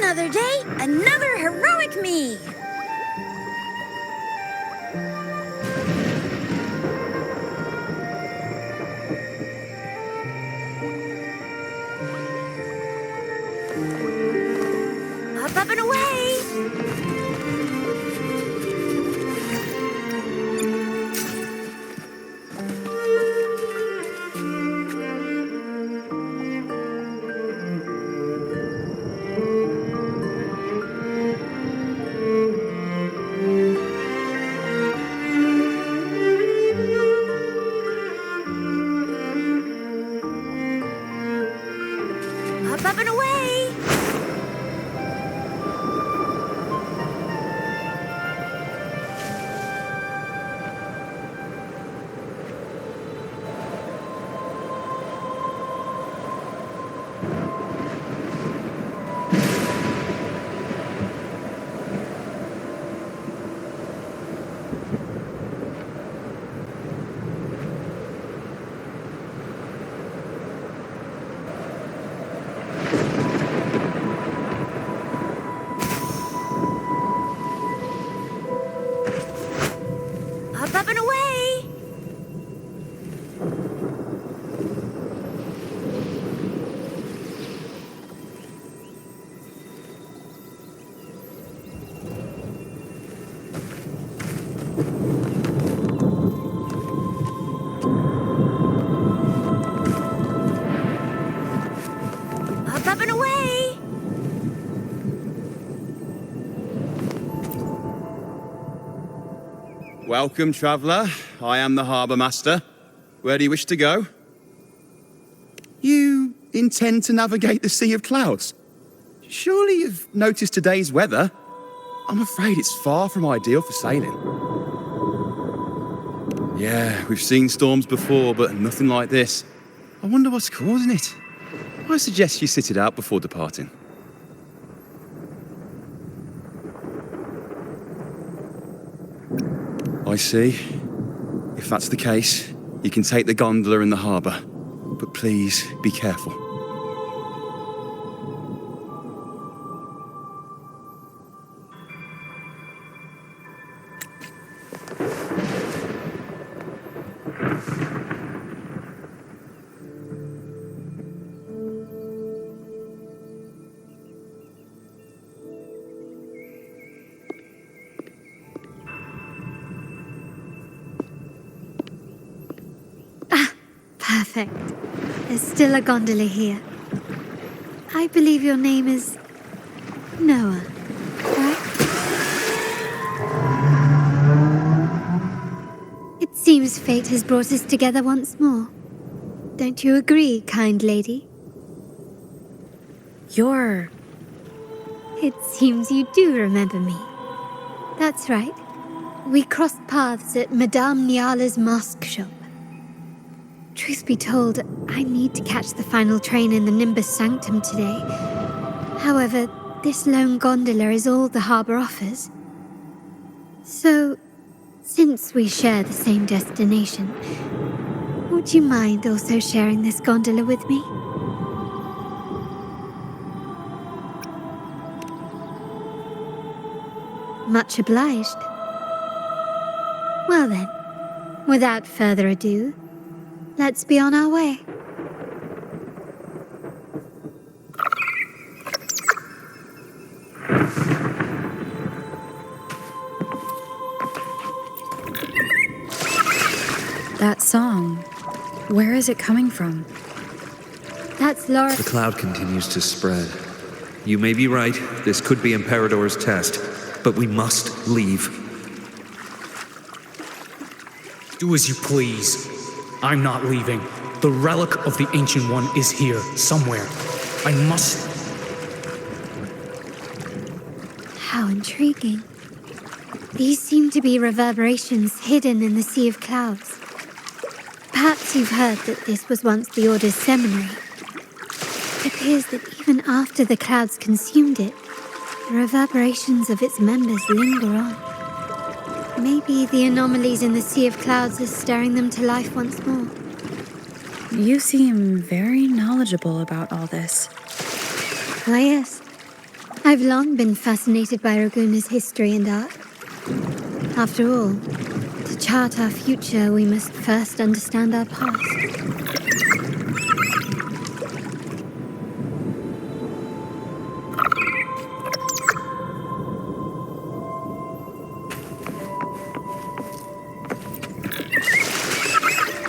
Another day, another heroic me! Up and away! Up and away! Up and away! Up and away! Welcome, traveller. I am the harbour master. Where do you wish to go? You intend to navigate the Sea of Clouds? Surely you've noticed today's weather? I'm afraid it's far from ideal for sailing. Yeah, we've seen storms before, but nothing like this. I wonder what's causing it. I suggest you sit it out before departing. I see. If that's the case, you can take the gondola in the harbour. But please, be careful. Perfect. There's still a gondola here. I believe your name is Noah, right? It seems fate has brought us together once more. Don't you agree, kind lady? It seems you do remember me. That's right. We crossed paths at Madame Niala's mask shop. Truth be told, I need to catch the final train in the Nimbus Sanctum today. However, this lone gondola is all the harbour offers. So, since we share the same destination, would you mind also sharing this gondola with me? Much obliged. Well then, without further ado, let's be on our way. That song, where is it coming from? That's Laura. The cloud continues to spread. You may be right, this could be Imperador's test, but we must leave. Do as you please. I'm not leaving. The relic of the Ancient One is here, somewhere. I must... How intriguing. These seem to be reverberations hidden in the Sea of Clouds. Perhaps you've heard that this was once the Order's seminary. It appears that even after the clouds consumed it, the reverberations of its members linger on. Maybe the anomalies in the Sea of Clouds are stirring them to life once more. You seem very knowledgeable about all this. Why, yes. I've long been fascinated by Raguna's history and art. After all, to chart our future, we must first understand our past.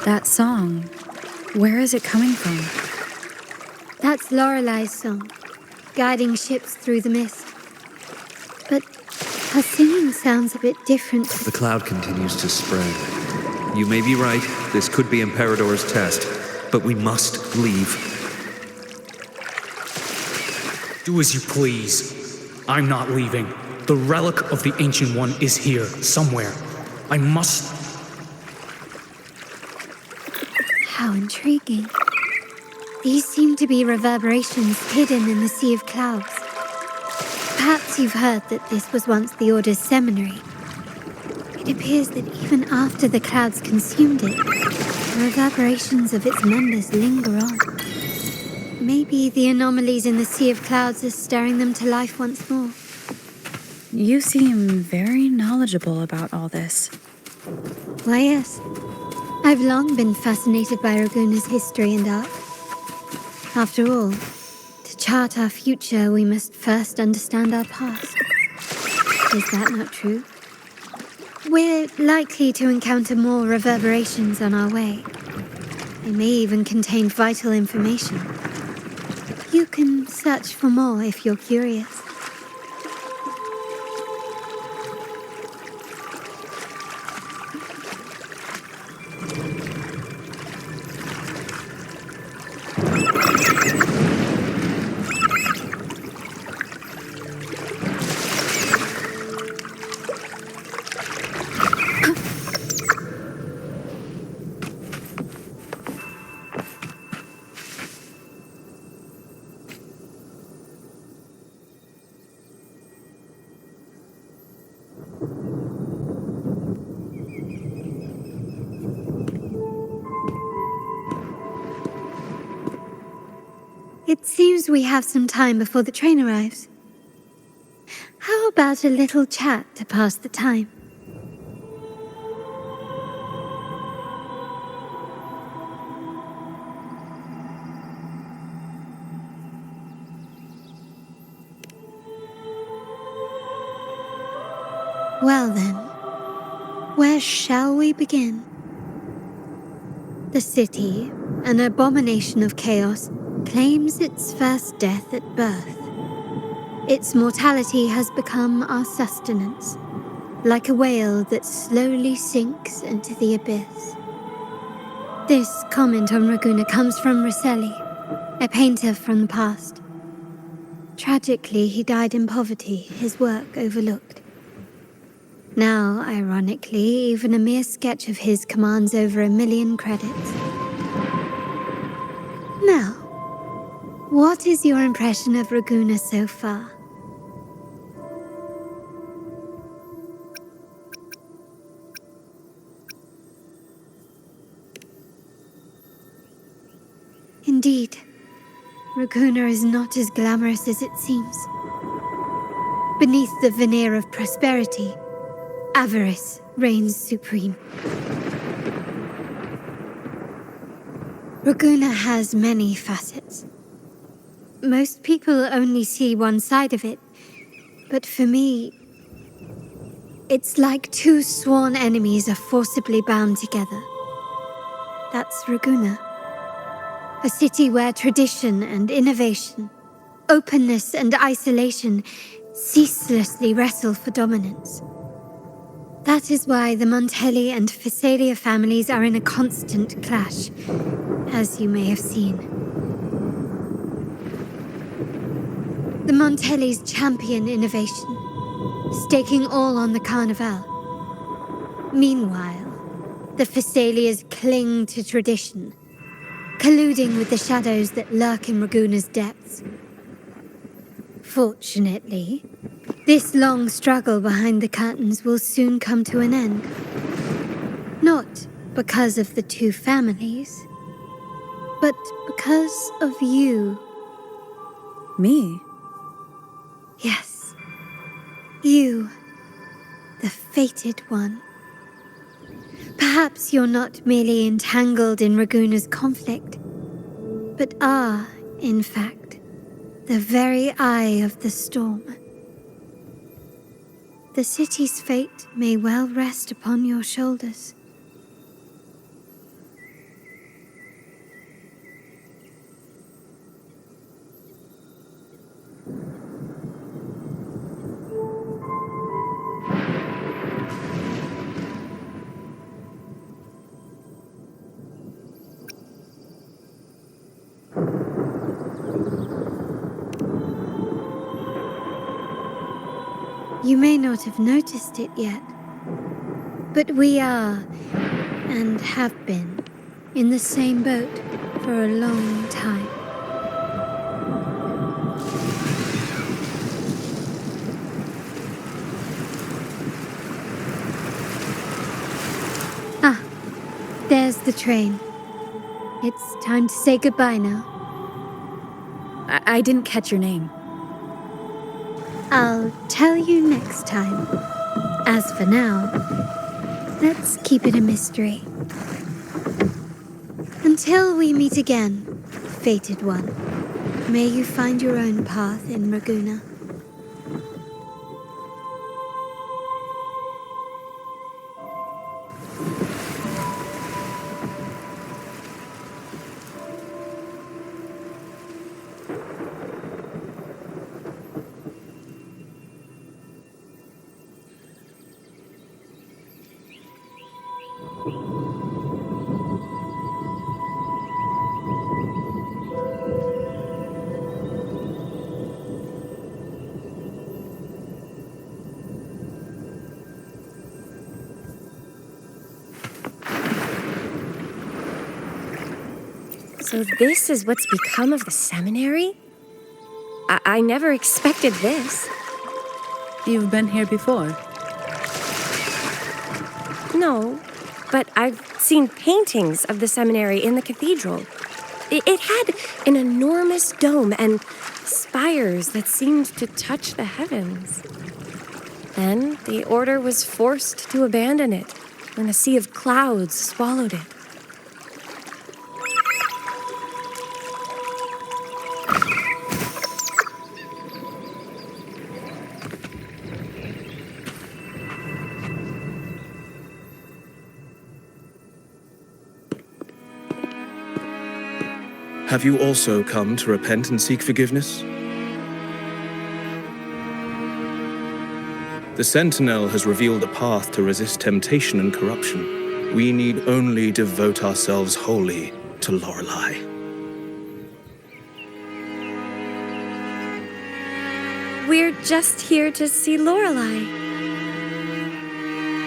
That song, where is it coming from? That's Lorelei's song, guiding ships through the mist. But her singing sounds a bit different. The cloud continues to spread. You may be right, this could be Imperador's test, but we must leave. Do as you please. I'm not leaving. The relic of the Ancient One is here, somewhere. I must... How intriguing. These seem to be reverberations hidden in the Sea of Clouds. Perhaps you've heard that this was once the Order's seminary. It appears that even after the clouds consumed it, the reverberations of its members linger on. Maybe the anomalies in the Sea of Clouds are stirring them to life once more. You seem very knowledgeable about all this. Why, yes. I've long been fascinated by Raguna's history and art. After all, to chart our future, we must first understand our past. Is that not true? We're likely to encounter more reverberations on our way. They may even contain vital information. You can search for more if you're curious. It seems we have some time before the train arrives. How about a little chat to pass the time? Well then, where shall we begin? The city, an abomination of chaos, claims its first death at birth. Its mortality has become our sustenance, like a whale that slowly sinks into the abyss. This comment on Raguna comes from Rosselli, a painter from the past. Tragically, he died in poverty, his work overlooked. Now, ironically, even a mere sketch of his commands over 1 million credits. Now, what is your impression of Raguna so far? Indeed, Raguna is not as glamorous as it seems. Beneath the veneer of prosperity, avarice reigns supreme. Raguna has many facets. Most people only see one side of it, but for me, it's like two sworn enemies are forcibly bound together. That's Raguna. A city where tradition and innovation, openness and isolation ceaselessly wrestle for dominance. That is why the Montelli and Phasalia families are in a constant clash, as you may have seen. The Montellis champion innovation, staking all on the Carnival. Meanwhile, the Phasalias cling to tradition, colluding with the shadows that lurk in Raguna's depths. Fortunately, this long struggle behind the curtains will soon come to an end. Not because of the two families, but because of you. Me? Yes. You, the fated one. Perhaps you're not merely entangled in Raguna's conflict, but are, in fact, the very eye of the storm. The city's fate may well rest upon your shoulders. You may not have noticed it yet, but we are, and have been, in the same boat for a long time. Ah, there's the train. It's time to say goodbye now. I didn't catch your name. I'll tell you next time. As for now, let's keep it a mystery. Until we meet again, fated one, may you find your own path in Raguna. So this is what's become of the seminary? I never expected this. You've been here before. No, but I've seen paintings of the seminary in the cathedral. It had an enormous dome and spires that seemed to touch the heavens. Then the order was forced to abandon it when a sea of clouds swallowed it. Have you also come to repent and seek forgiveness? The Sentinel has revealed a path to resist temptation and corruption. We need only devote ourselves wholly to Lorelei. We're just here to see Lorelei.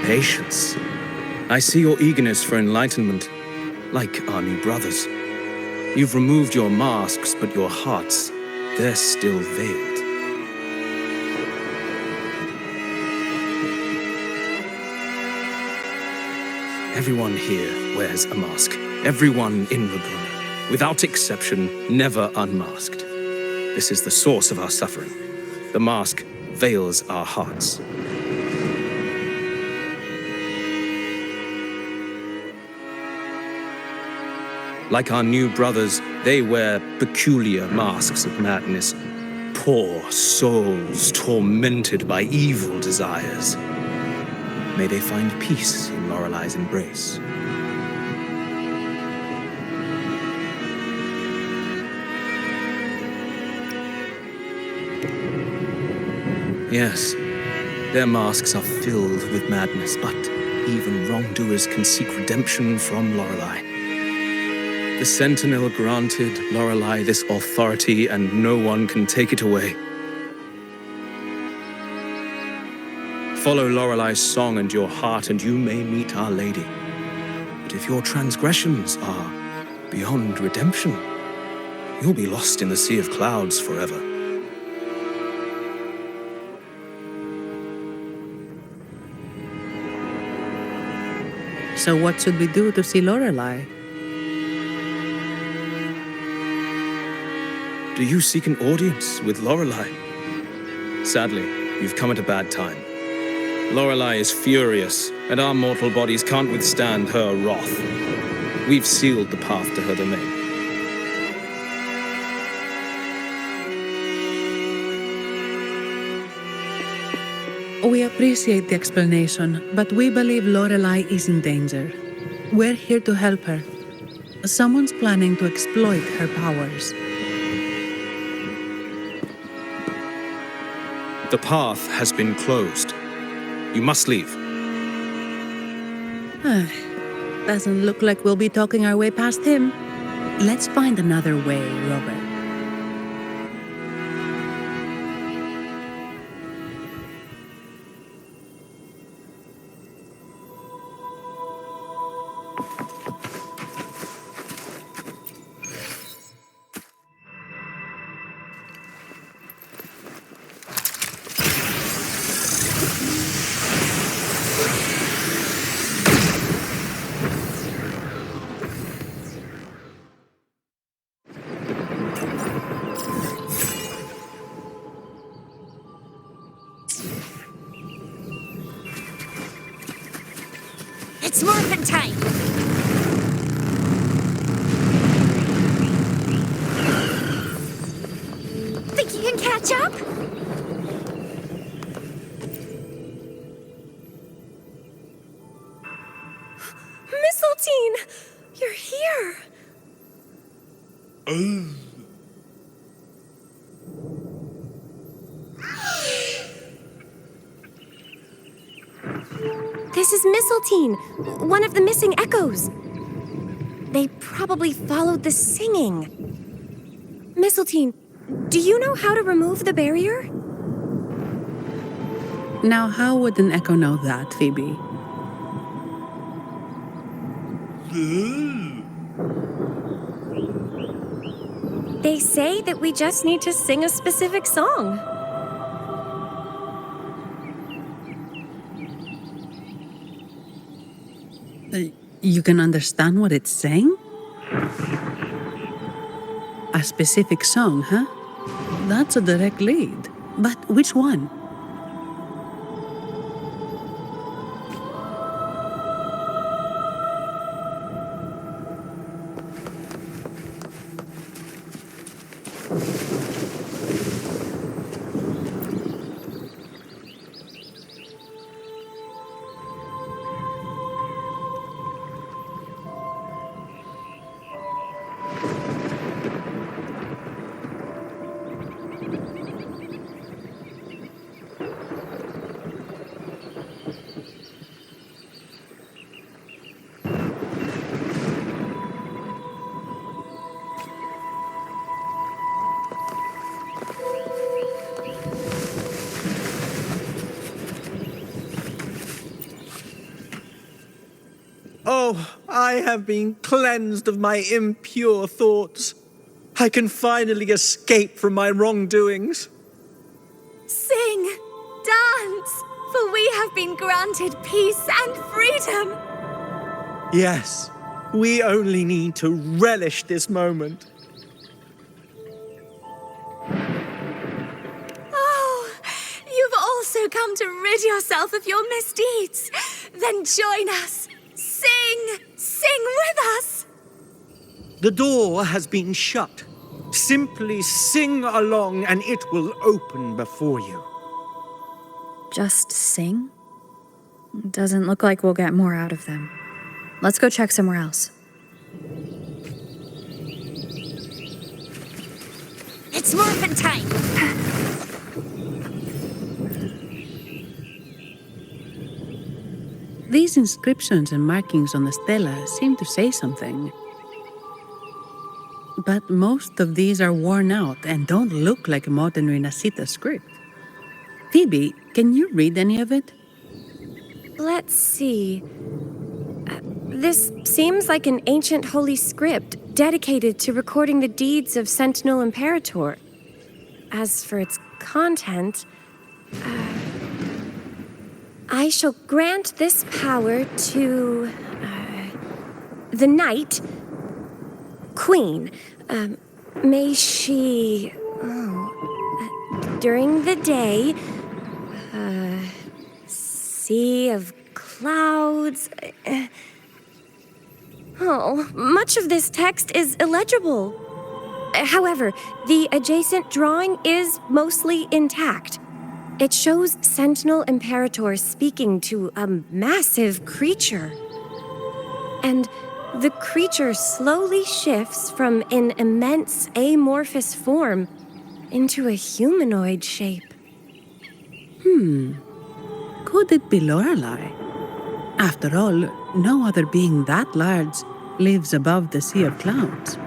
Patience. I see your eagerness for enlightenment, like our new brothers. You've removed your masks, but your hearts, they're still veiled. Everyone here wears a mask. Everyone in Raguna, without exception, never unmasked. This is the source of our suffering. The mask veils our hearts. Like our new brothers, they wear peculiar masks of madness. Poor souls tormented by evil desires. May they find peace in Lorelei's embrace. Yes, their masks are filled with madness, but even wrongdoers can seek redemption from Lorelei. The Sentinel granted Lorelei this authority, and no one can take it away. Follow Lorelei's song and your heart, and you may meet Our Lady. But if your transgressions are beyond redemption, you'll be lost in the sea of clouds forever. So what should we do to see Lorelei? Do you seek an audience with Lorelei? Sadly, you've come at a bad time. Lorelei is furious, and our mortal bodies can't withstand her wrath. We've sealed the path to her domain. We appreciate the explanation, but we believe Lorelei is in danger. We're here to help her. Someone's planning to exploit her powers. The path has been closed. You must leave. Doesn't look like we'll be talking our way past him. Let's find another way, Robert. It's morphin' time! Think you can catch up? Mistletoe! You're here! This is Mistletoe, one of the missing echoes. They probably followed the singing. Mistletoe, do you know how to remove the barrier? Now, how would an echo know that, Phoebe? They say that we just need to sing a specific song. You can understand what it's saying? A specific song, huh? That's a direct lead. But which one? Oh, I have been cleansed of my impure thoughts. I can finally escape from my wrongdoings. Sing, dance, for we have been granted peace and freedom. Yes, we only need to relish this moment. Oh, you've also come to rid yourself of your misdeeds. Then join us. Sing with us. The door has been shut. Simply sing along and it will open before you. Just sing? Doesn't look like we'll get more out of them. Let's go check somewhere else. It's morphin' time. These inscriptions and markings on the stela seem to say something. But most of these are worn out and don't look like modern Rinascita script. Phoebe, can you read any of it? Let's see. This seems like an ancient holy script dedicated to recording the deeds of Sentinel Imperator. As for its content, I shall grant this power to the Knight Queen. May she during the day, sea of clouds. Oh, much of this text is illegible. However, the adjacent drawing is mostly intact. It shows Sentinel Imperator speaking to a massive creature. And the creature slowly shifts from an immense amorphous form into a humanoid shape. Could it be Lorelei? After all, no other being that large lives above the sea of clouds.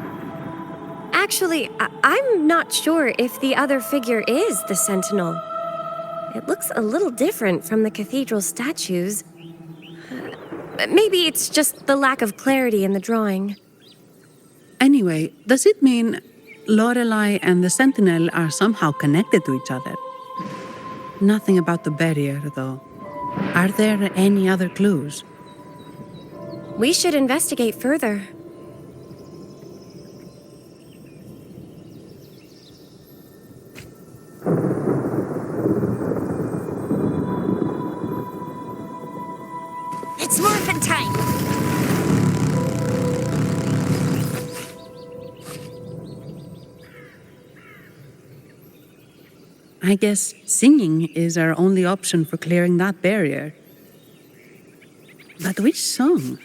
Actually, I'm not sure if the other figure is the Sentinel. It looks a little different from the cathedral statues. Maybe it's just the lack of clarity in the drawing. Anyway, does it mean Lorelei and the Sentinel are somehow connected to each other? Nothing about the barrier, though. Are there any other clues? We should investigate further. It's morphin' time! I guess singing is our only option for clearing that barrier. But which song?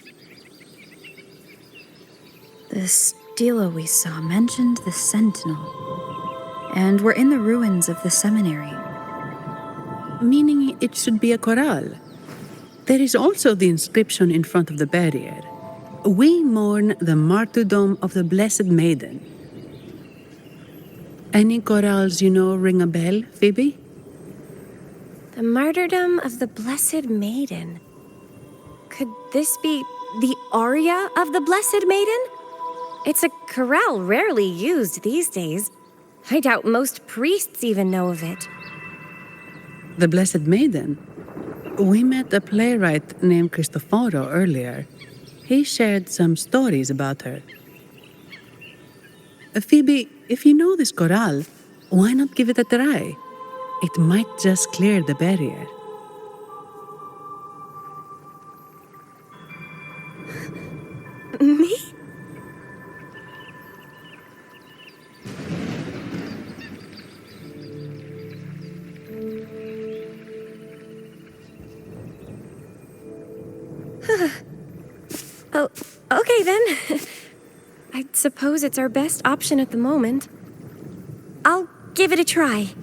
The stela we saw mentioned the Sentinel. And we're in the ruins of the seminary. Meaning it should be a chorale. There is also the inscription in front of the barrier. We mourn the martyrdom of the Blessed Maiden. Any chorales you know ring a bell, Phoebe? The martyrdom of the Blessed Maiden. Could this be the aria of the Blessed Maiden? It's a chorale rarely used these days. I doubt most priests even know of it. The Blessed Maiden? We met a playwright named Cristoforo earlier. He shared some stories about her. Phoebe, if you know this chorale, why not give it a try? It might just clear the barrier. Me? Oh, okay then. I suppose it's our best option at the moment. I'll give it a try.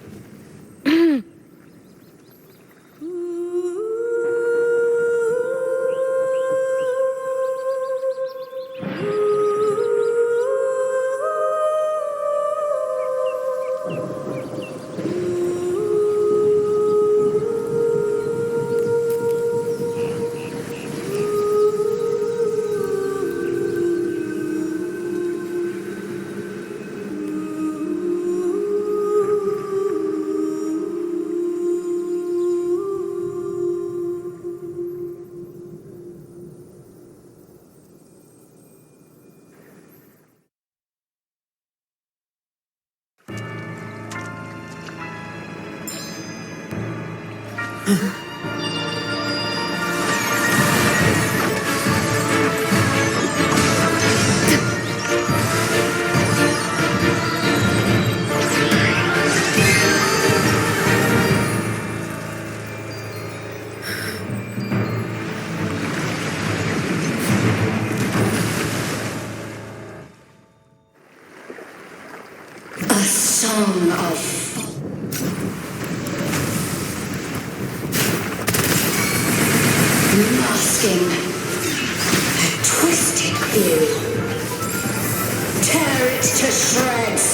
A song of masking a twisted view. Tear it to shreds.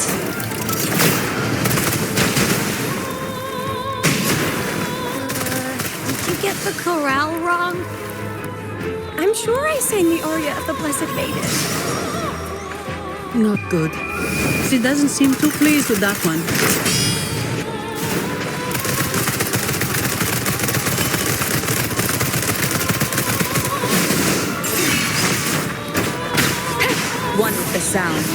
Did you get the chorale wrong? I'm sure I sang the aria of the Blessed Maiden. Not good. She doesn't seem too pleased with that one. One with the sound.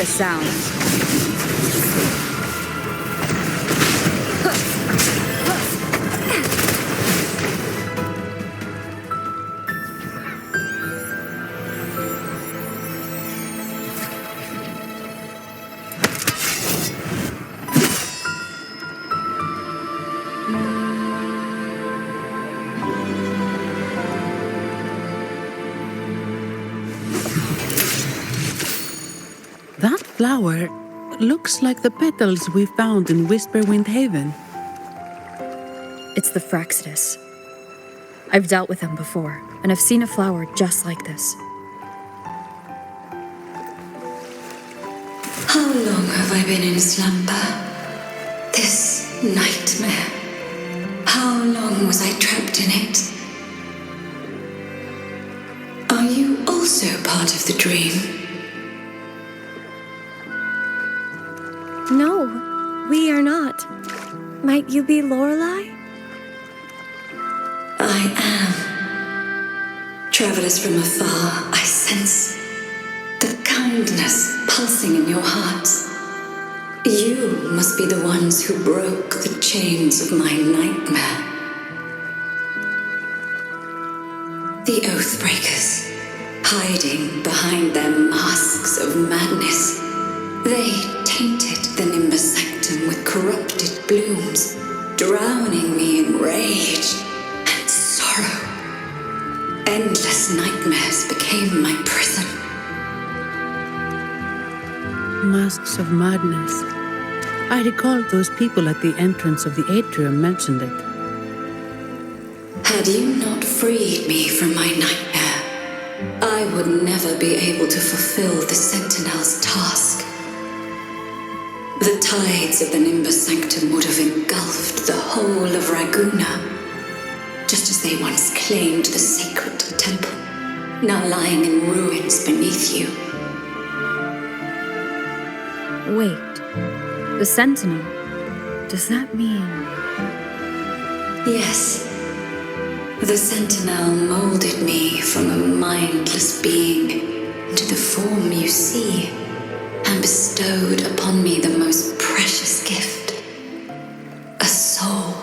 the sounds. That flower looks like the petals we found in Whisperwind Haven. It's the Fraxidus. I've dealt with them before, and I've seen a flower just like this. How long have I been in slumber? This nightmare. How long was I trapped in it? Are you also part of the dream? No, we are not. Might you be Lorelei? I am. Travelers from afar, I sense the kindness pulsing in your hearts. You must be the ones who broke the chains of my nightmare. The Oathbreakers, hiding behind their masks of madness. They tainted the Nimbus Sanctum with corrupted blooms, drowning me in rage and sorrow. Endless nightmares became my prison. Masks of madness. I recall those people at the entrance of the atrium mentioned it. Had you not freed me from my nightmare, I would never be able to fulfill the Sentinel's task. The tides of the Nimbus Sanctum would have engulfed the whole of Raguna, just as they once claimed the sacred temple, now lying in ruins beneath you. Wait, the Sentinel? Does that mean... Yes. The Sentinel molded me from a mindless being into the form you see, and bestowed upon me the most precious gift, a soul.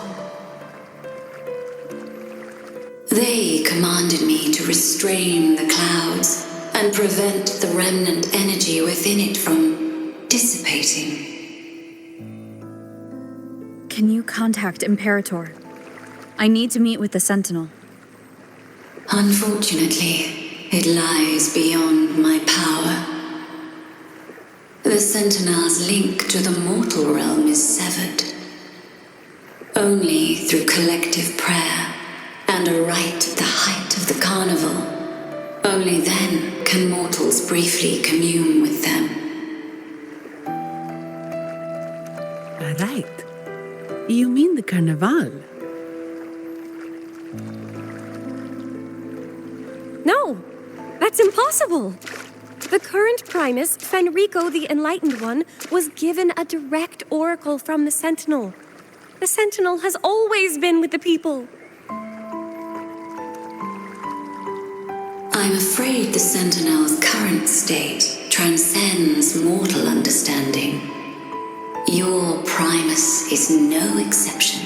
They commanded me to restrain the clouds and prevent the remnant energy within it from dissipating. Can you contact Imperator? I need to meet with the Sentinel. Unfortunately, it lies beyond my power. The Sentinel's link to the mortal realm is severed. Only through collective prayer and a rite at the height of the carnival, only then can mortals briefly commune with them. Right. You mean the Carnival? No, that's impossible. The current Primus, Fenrico the Enlightened One, was given a direct oracle from the Sentinel. The Sentinel has always been with the people. I'm afraid the Sentinel's current state transcends mortal understanding. Your Primus is no exception.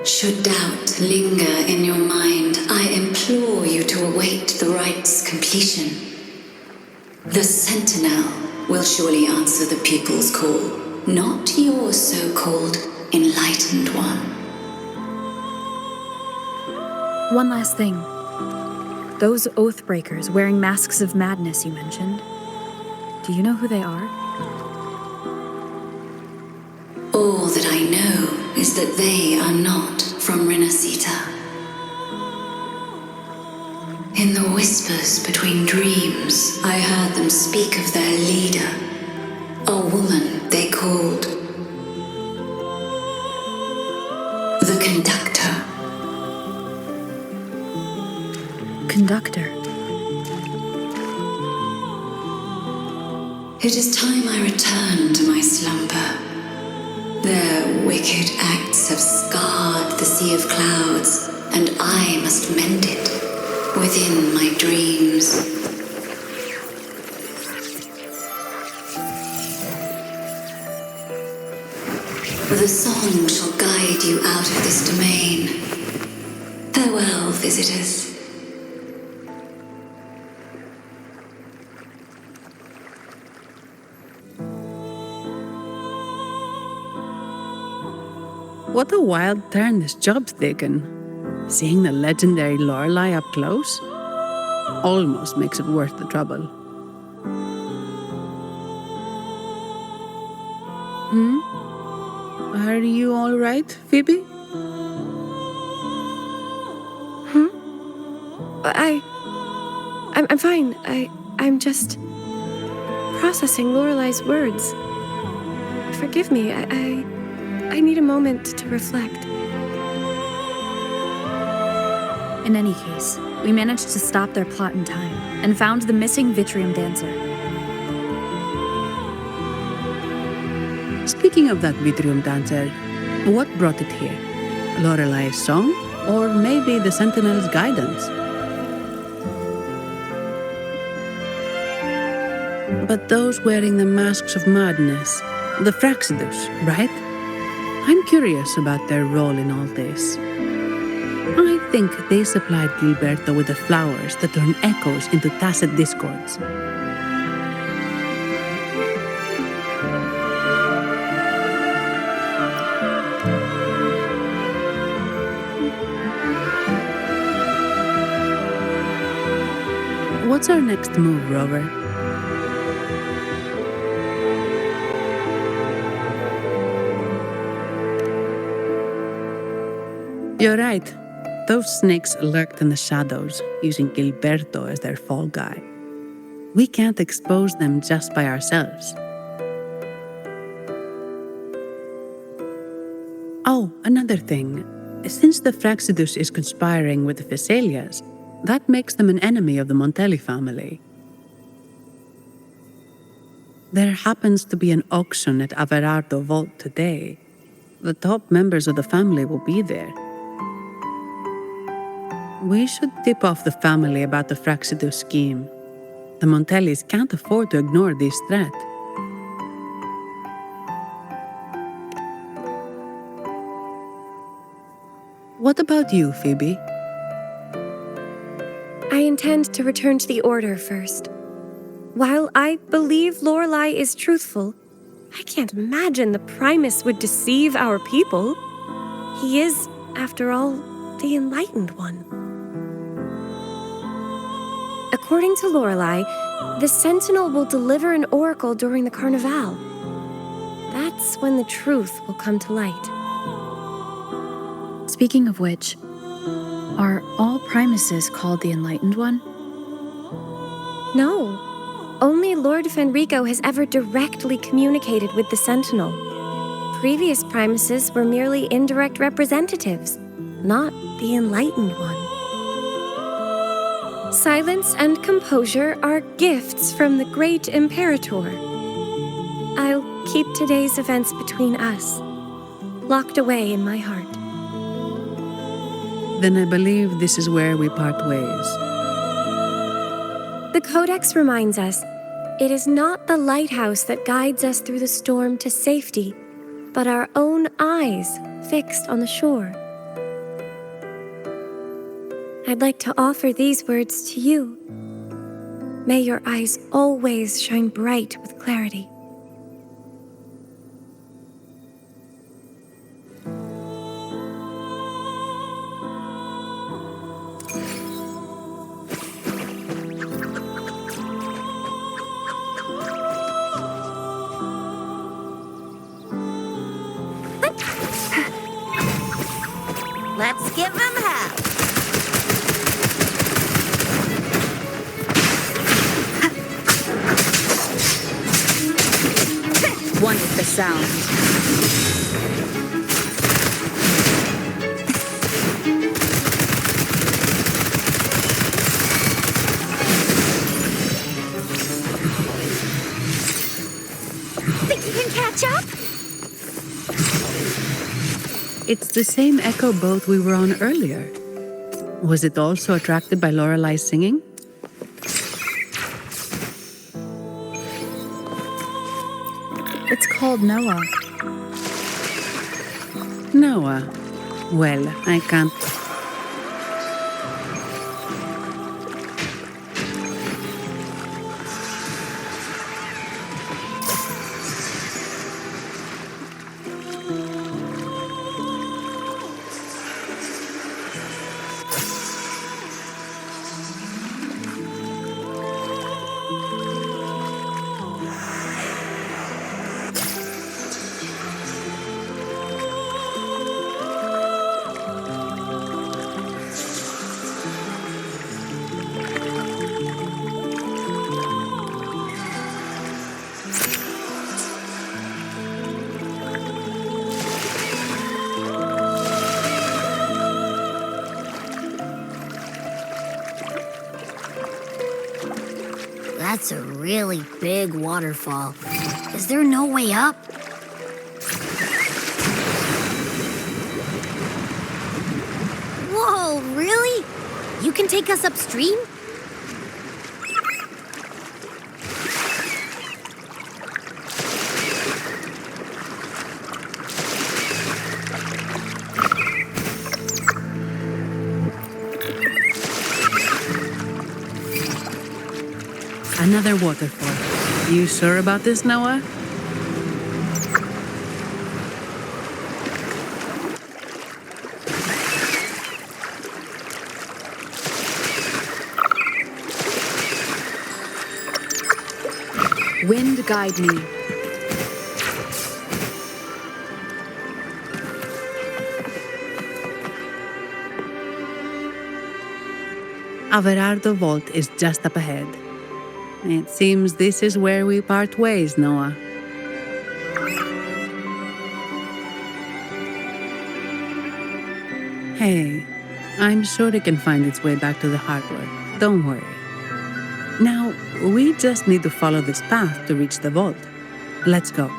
Should doubt linger in your mind, I implore you to await the rite's completion. The Sentinel will surely answer the people's call, not your so-called Enlightened One. One last thing. Those Oathbreakers wearing masks of madness you mentioned, do you know who they are? All that I know is that they are not from Rinascita. In the whispers between dreams, I heard them speak of their leader, a woman they called the Conductor. Conductor. It is time I return to my slumber. Their wicked acts have scarred the sea of clouds and I must mend it within my dreams. The song shall guide you out of this domain. Farewell, visitors. What a wild turn this job's taken. Seeing the legendary Lorelei up close almost makes it worth the trouble. Are you all right, Phoebe? I'm fine. I'm just processing Lorelei's words. Forgive me. I need a moment to reflect. In any case, we managed to stop their plot in time and found the missing Vitrium dancer. Speaking of that Vitrium dancer, what brought it here? Lorelei's song? Or maybe the Sentinel's guidance? But those wearing the masks of madness, the Fraxidus, right? I'm curious about their role in all this. I think they supplied Gilberto with the flowers that turn echoes into tacit discords. What's our next move, Rover? You're right. Those snakes lurked in the shadows, using Gilberto as their fall guy. We can't expose them just by ourselves. Oh, another thing. Since the Fraxidus is conspiring with the Thessalias, that makes them an enemy of the Montelli family. There happens to be an auction at Averardo Vault today. The top members of the family will be there. We should tip off the family about the Fraxidus scheme. The Montellis can't afford to ignore this threat. What about you, Phoebe? I intend to return to the Order first. While I believe Lorelei is truthful, I can't imagine the Primus would deceive our people. He is, after all, the Enlightened One. According to Lorelei, the Sentinel will deliver an oracle during the Carnival. That's when the truth will come to light. Speaking of which, are all Primuses called the Enlightened One? No. Only Lord Fenrico has ever directly communicated with the Sentinel. Previous Primuses were merely indirect representatives, not the Enlightened One. Silence and composure are gifts from the great Imperator. I'll keep today's events between us, locked away in my heart. Then I believe this is where we part ways. The Codex reminds us, it is not the lighthouse that guides us through the storm to safety, but our own eyes fixed on the shore. I'd like to offer these words to you. May your eyes always shine bright with clarity. Let's give them hell. One with the sound. Think you can catch up? It's the same echo boat we were on earlier. Was it also attracted by Lorelai's singing? It's called Noah. Noah. Well, I can't. That's a really big waterfall. Is there no way up? Whoa, really? You can take us upstream? Another waterfall. You sure about this, Noah? Wind guide me. Averardo Vault is just up ahead. It seems this is where we part ways, Noah. Hey, I'm sure it can find its way back to the harbor. Don't worry. Now, we just need to follow this path to reach the vault. Let's go.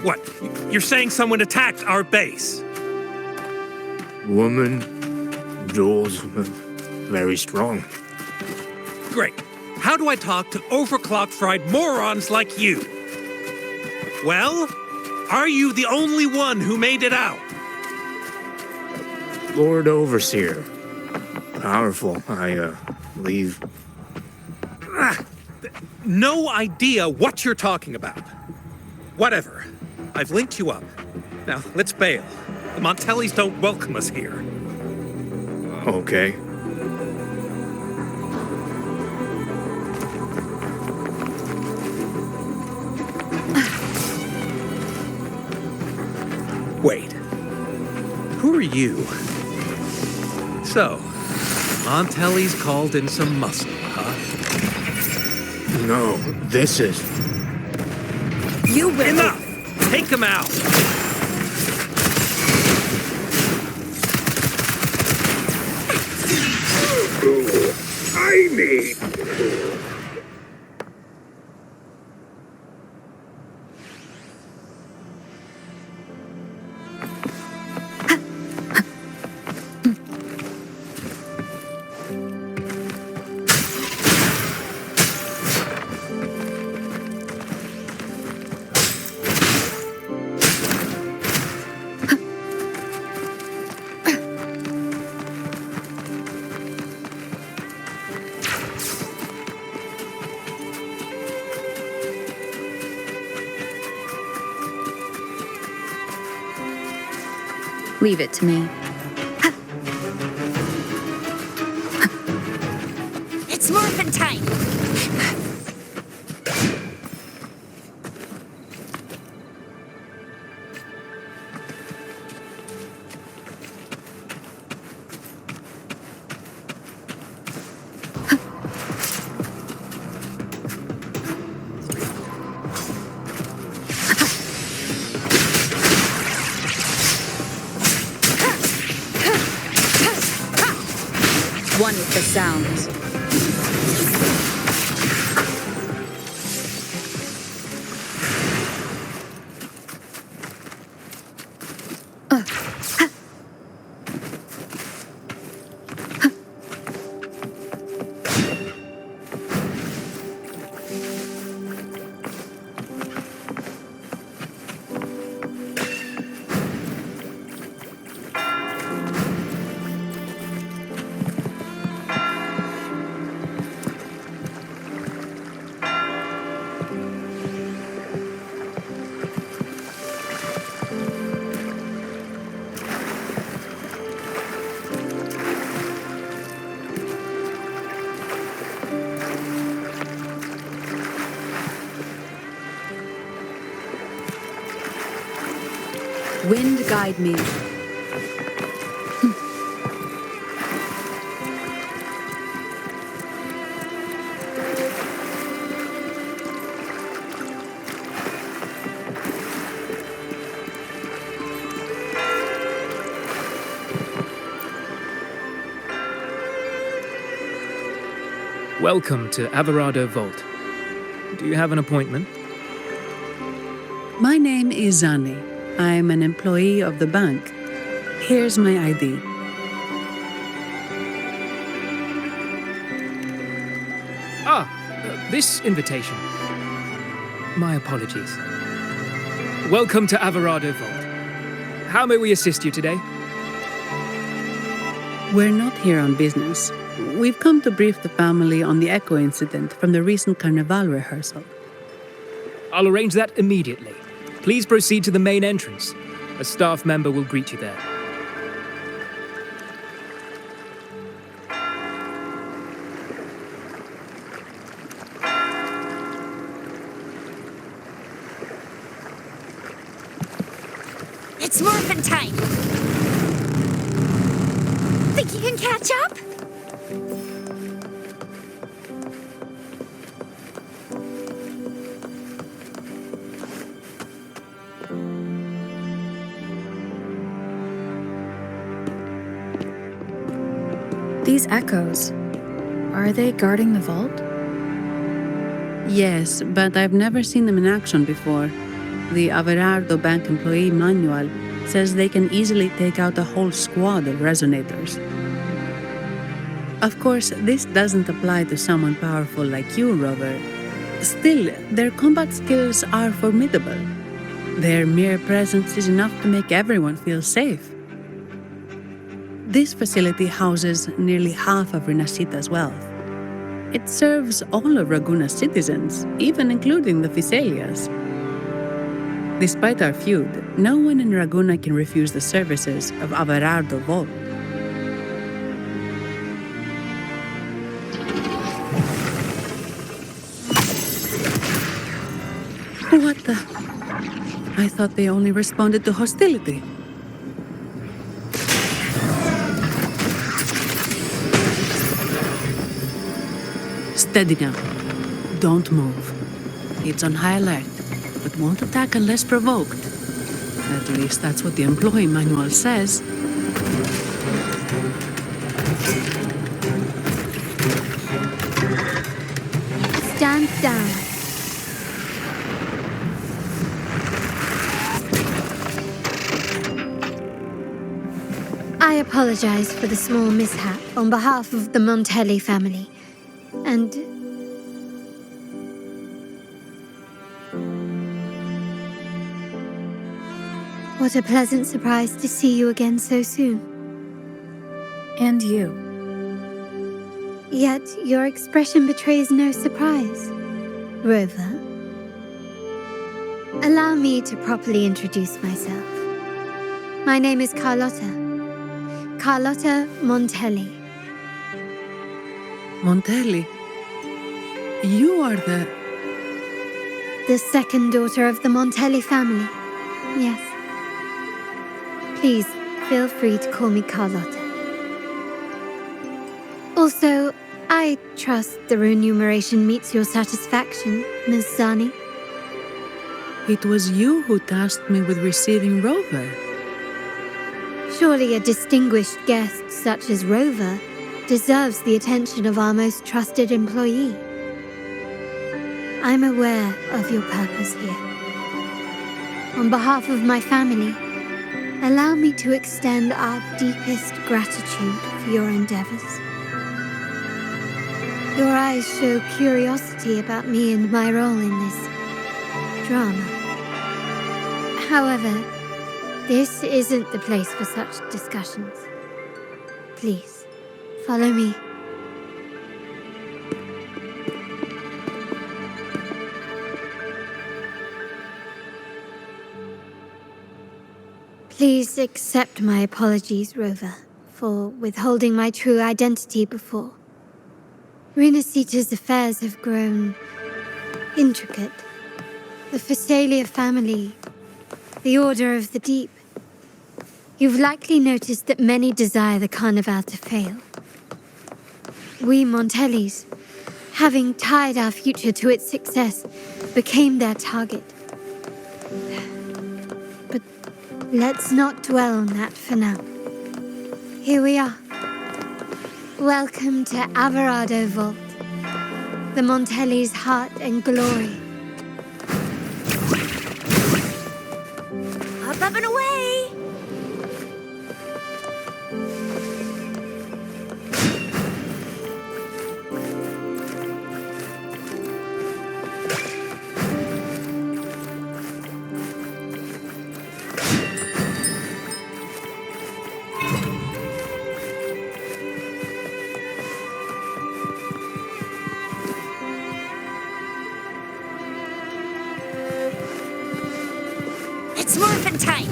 What? You're saying someone attacked our base? Woman, Jules, very strong. Great. How do I talk to overclock-fried morons like you? Well, are you the only one who made it out? Lord Overseer. Powerful, I believe. No idea what you're talking about. Whatever. I've linked you up. Now, let's bail. The Montellis don't welcome us here. Okay. Wait. Who are you? So, Montelli's called in some muscle, huh? No, this is... You will... Enough! Take him out! I need... Leave it to me. It's morphin' time! One with the sounds. Wind guide me. Welcome to Averado Vault. Do you have an appointment? My name is Zani. I'm an employee of the bank. Here's my ID. This invitation. My apologies. Welcome to Averado Vault. How may we assist you today? We're not here on business. We've come to brief the family on the echo incident from the recent Carnival rehearsal. I'll arrange that immediately. Please proceed to the main entrance. A staff member will greet you there. It's morphin' time! Think you can catch up? These echoes, are they guarding the vault? Yes, but I've never seen them in action before. The Averardo Bank employee manual says they can easily take out a whole squad of resonators. Of course, this doesn't apply to someone powerful like you, Rover. Still, their combat skills are formidable. Their mere presence is enough to make everyone feel safe. This facility houses nearly half of Rinascita's wealth. It serves all of Raguna's citizens, even including the Physaelias. Despite our feud, no one in Raguna can refuse the services of Averardo Vault. What the? I thought they only responded to hostility. Steady now. Don't move. It's on high alert, but won't attack unless provoked. At least that's what the employee manual says. Stand down. I apologize for the small mishap on behalf of the Montelli family. And what a pleasant surprise to see you again so soon. And you. Yet your expression betrays no surprise. Rover, allow me to properly introduce myself. My name is Carlotta. Carlotta Montelli. Montelli, you are the second daughter of the Montelli family. Yes. Please, feel free to call me Carlotta. Also, I trust the remuneration meets your satisfaction, Ms. Zani. It was you who tasked me with receiving Rover. Surely a distinguished guest such as Rover deserves the attention of our most trusted employee. I'm aware of your purpose here. On behalf of my family, allow me to extend our deepest gratitude for your endeavors. Your eyes show curiosity about me and my role in this drama. However, this isn't the place for such discussions. Please, follow me. Please accept my apologies, Rover, for withholding my true identity before. Rinascita's affairs have grown intricate. The Phasalia family, the Order of the Deep. You've likely noticed that many desire the Carnival to fail. We Montellis, having tied our future to its success, became their target. But let's not dwell on that for now. Here we are. Welcome to Averado Vault, the Montelli's heart and glory. Up and away! It's morphin' time!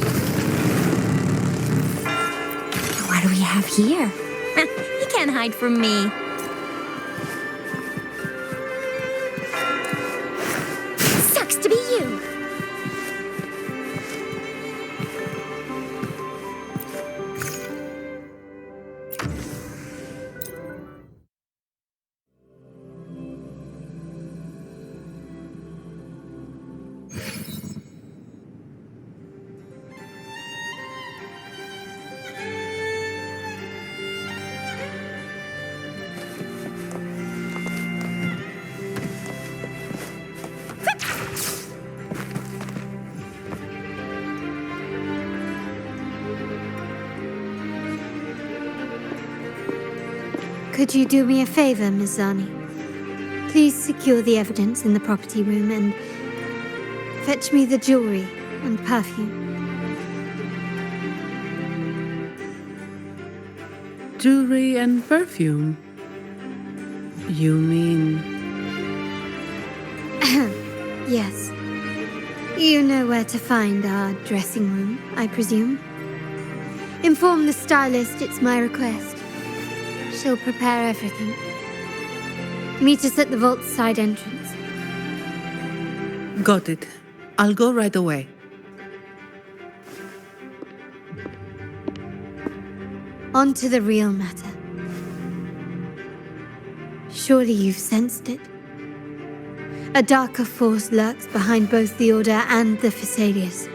What do we have here? You can't hide from me. Sucks to be you! Could you do me a favor, Ms. Zani? Please secure the evidence in the property room and fetch me the jewelry and perfume. jewelry and perfume. You mean... Yes. You know where to find our dressing room, I presume? Inform the stylist it's my request. She'll prepare everything. Meet us at the vault's side entrance. Got it. I'll go right away. On to the real matter. Surely you've sensed it. A darker force lurks behind both the Order and the Phasalias.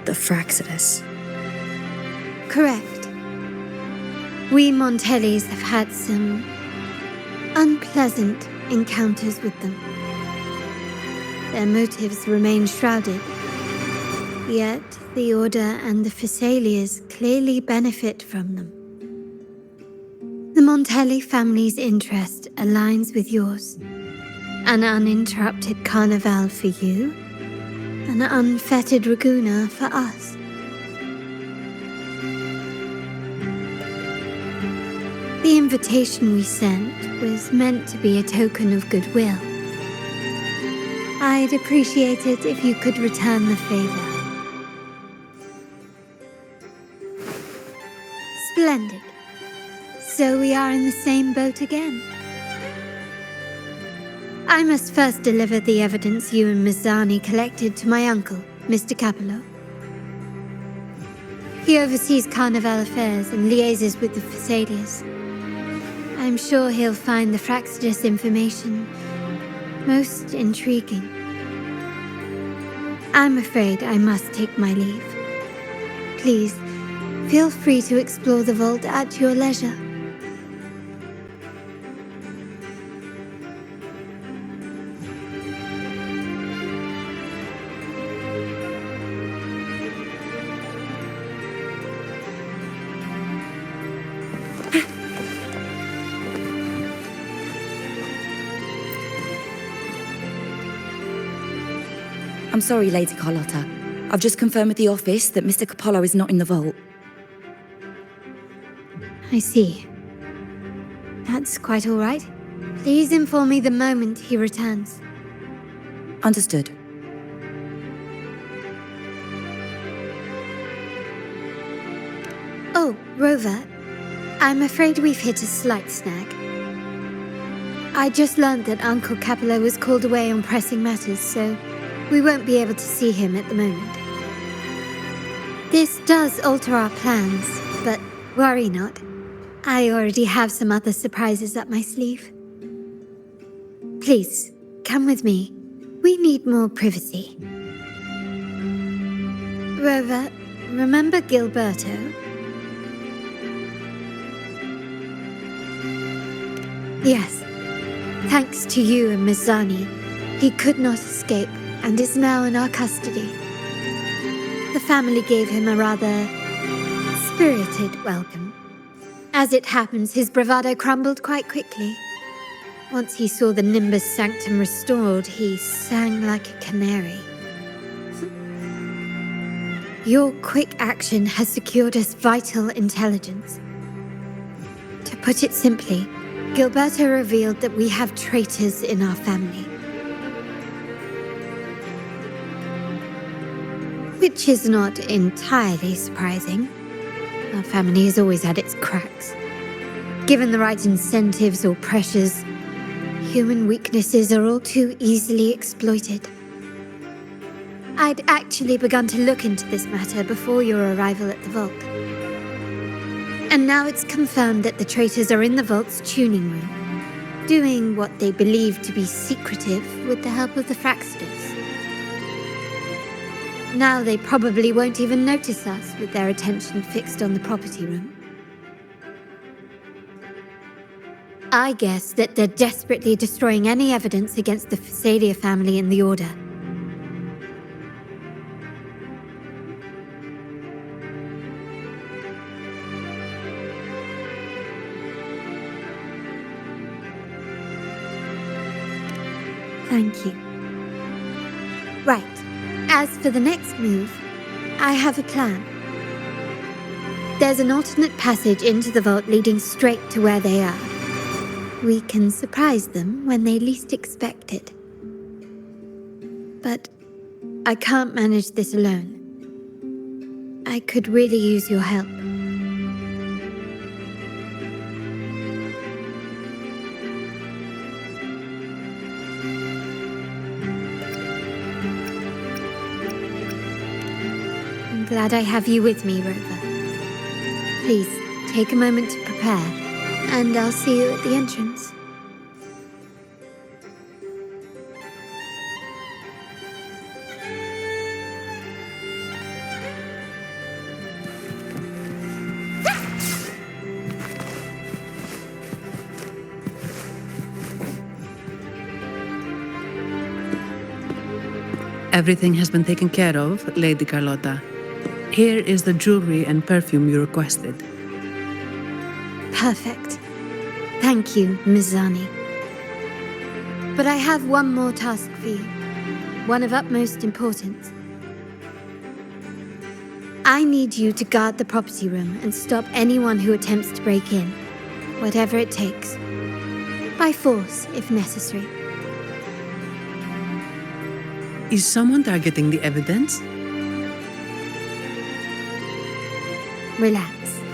The Fraxidus. Correct. We Montellis have had some unpleasant encounters with them. Their motives remain shrouded. Yet the Order and the Phasalias clearly benefit from them. The Montelli family's interest aligns with yours. An uninterrupted carnival for you, an unfettered Raguna for us. The invitation we sent was meant to be a token of goodwill. I'd appreciate it if you could return the favor. Splendid. So we are in the same boat again. I must first deliver the evidence you and Mizani collected to my uncle, Mr. Capello. He oversees Carnival affairs and liaises with the Phasaelius. I'm sure he'll find the Fraxidus information most intriguing. I'm afraid I must take my leave. Please, feel free to explore the vault at your leisure. I'm sorry, Lady Carlotta. I've just confirmed with the office that Mr. Capello is not in the vault. I see. That's quite all right. Please inform me the moment he returns. Understood. Oh, Rover, I'm afraid we've hit a slight snag. I just learned that Uncle Capello was called away on pressing matters, so we won't be able to see him at the moment. This does alter our plans, but worry not. I already have some other surprises up my sleeve. Please, come with me. We need more privacy. Rover, remember Gilberto? Yes. Thanks to you and Mizani, he could not escape and is now in our custody. The family gave him a rather spirited welcome. As it happens, his bravado crumbled quite quickly. Once he saw the Nimbus Sanctum restored, he sang like a canary. Your quick action has secured us vital intelligence. To put it simply, Gilberto revealed that we have traitors in our family. Which is not entirely surprising. Our family has always had its cracks. Given the right incentives or pressures, human weaknesses are all too easily exploited. I'd actually begun to look into this matter before your arrival at the vault. And now it's confirmed that the traitors are in the vault's tuning room, doing what they believe to be secretive with the help of the Fraxidus. Now they probably won't even notice us with their attention fixed on the property room. I guess that they're desperately destroying any evidence against the Phasaelia family in the Order. Thank you. Right. As for the next move, I have a plan. There's an alternate passage into the vault leading straight to where they are. We can surprise them when they least expect it. But I can't manage this alone. I could really use your help. Glad I have you with me, Rover. Please, take a moment to prepare, and I'll see you at the entrance. Everything has been taken care of, Lady Carlotta. Here is the jewelry and perfume you requested. Perfect. Thank you, Mizani. But I have one more task for you, one of utmost importance. I need you to guard the property room and stop anyone who attempts to break in, whatever it takes. By force, if necessary. Is someone targeting the evidence? Relax.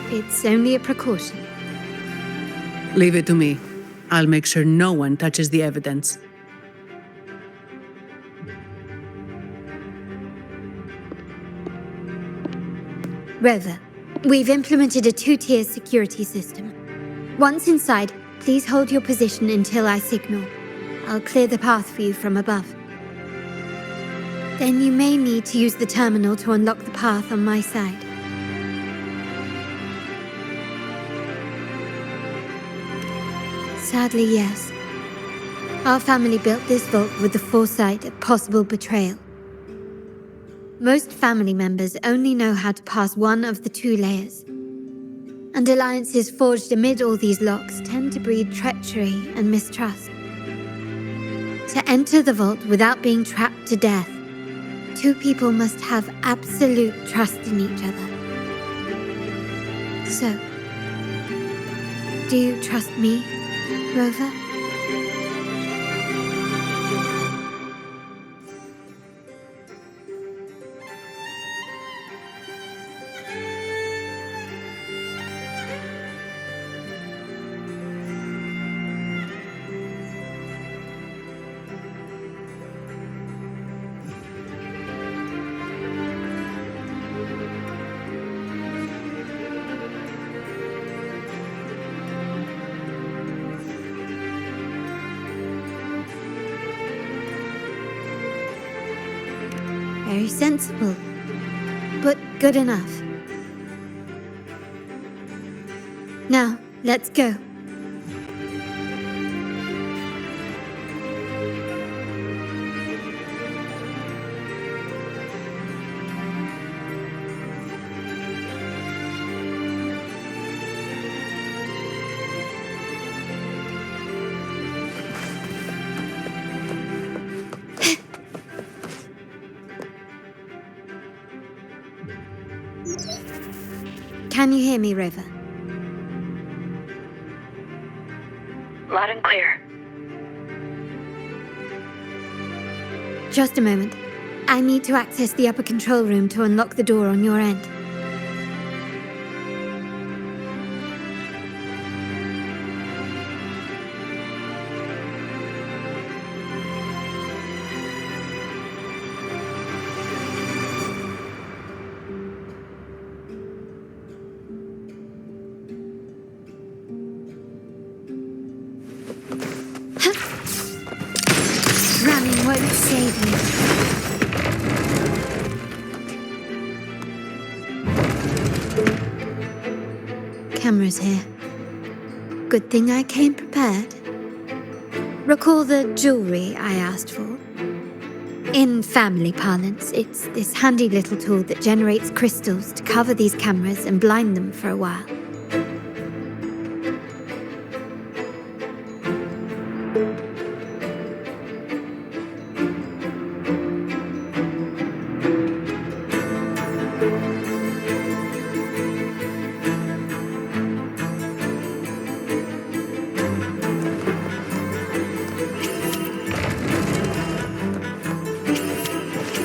It's only a precaution. Leave it to me. I'll make sure no one touches the evidence. Rover, we've implemented a 2-tier security system. Once inside, please hold your position until I signal. I'll clear the path for you from above. Then you may need to use the terminal to unlock the path on my side. Sadly, yes. Our family built this vault with the foresight of possible betrayal. Most family members only know how to pass one of the 2 layers. And alliances forged amid all these locks tend to breed treachery and mistrust. To enter the vault without being trapped to death, 2 people must have absolute trust in each other. So, do you trust me, Rover? Very sensible, but good enough. Now, let's go. Can you hear me, Rover? Loud and clear. Just a moment. I need to access the upper control room to unlock the door on your end. Running won't save me. Cameras here. Good thing I came prepared. Recall the jewelry I asked for? In family parlance, it's this handy little tool that generates crystals to cover these cameras and blind them for a while.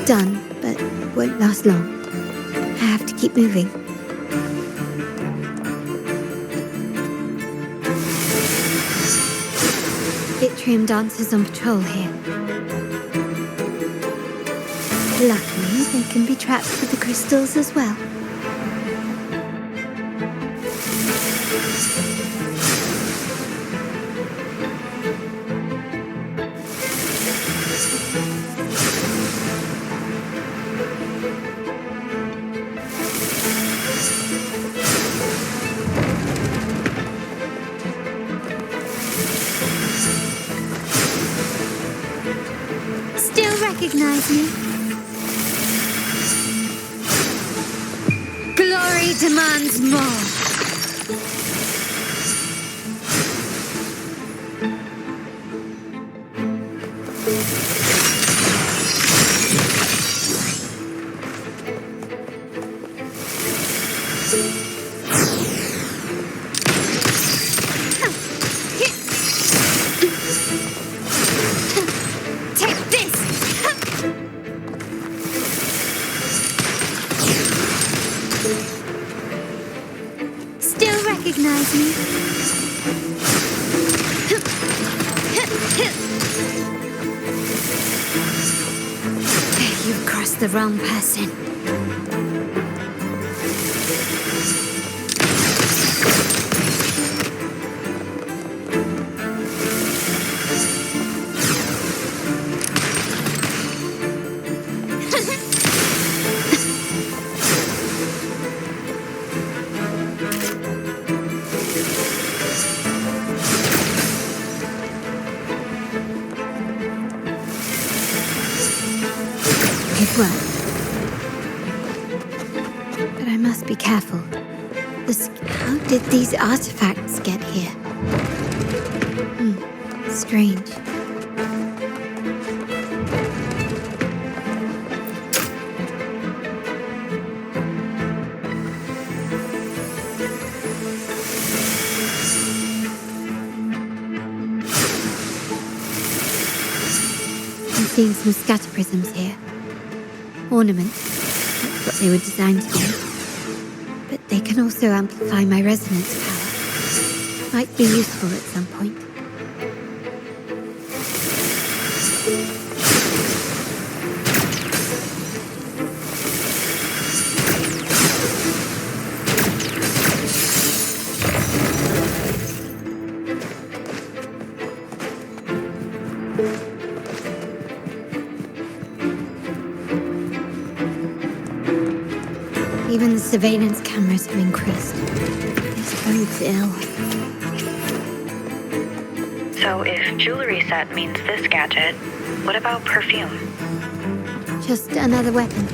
Done, but won't last long. I have to keep moving. Yttrium dancers on patrol here. Luckily, they can be trapped with the crystals as well. Still recognize me? Glory demands more. Take this! You've crossed the wrong person. Good work. But I must be careful. How did these artifacts get here? Strange. I'm seeing some scatter prisms here. Ornaments. That's what they were designed to do. But they can also amplify my resonance power. Might be useful at some point. Even the surveillance cameras have increased. This bodes ill. So if jewelry set means this gadget, what about perfume? Just another weapon.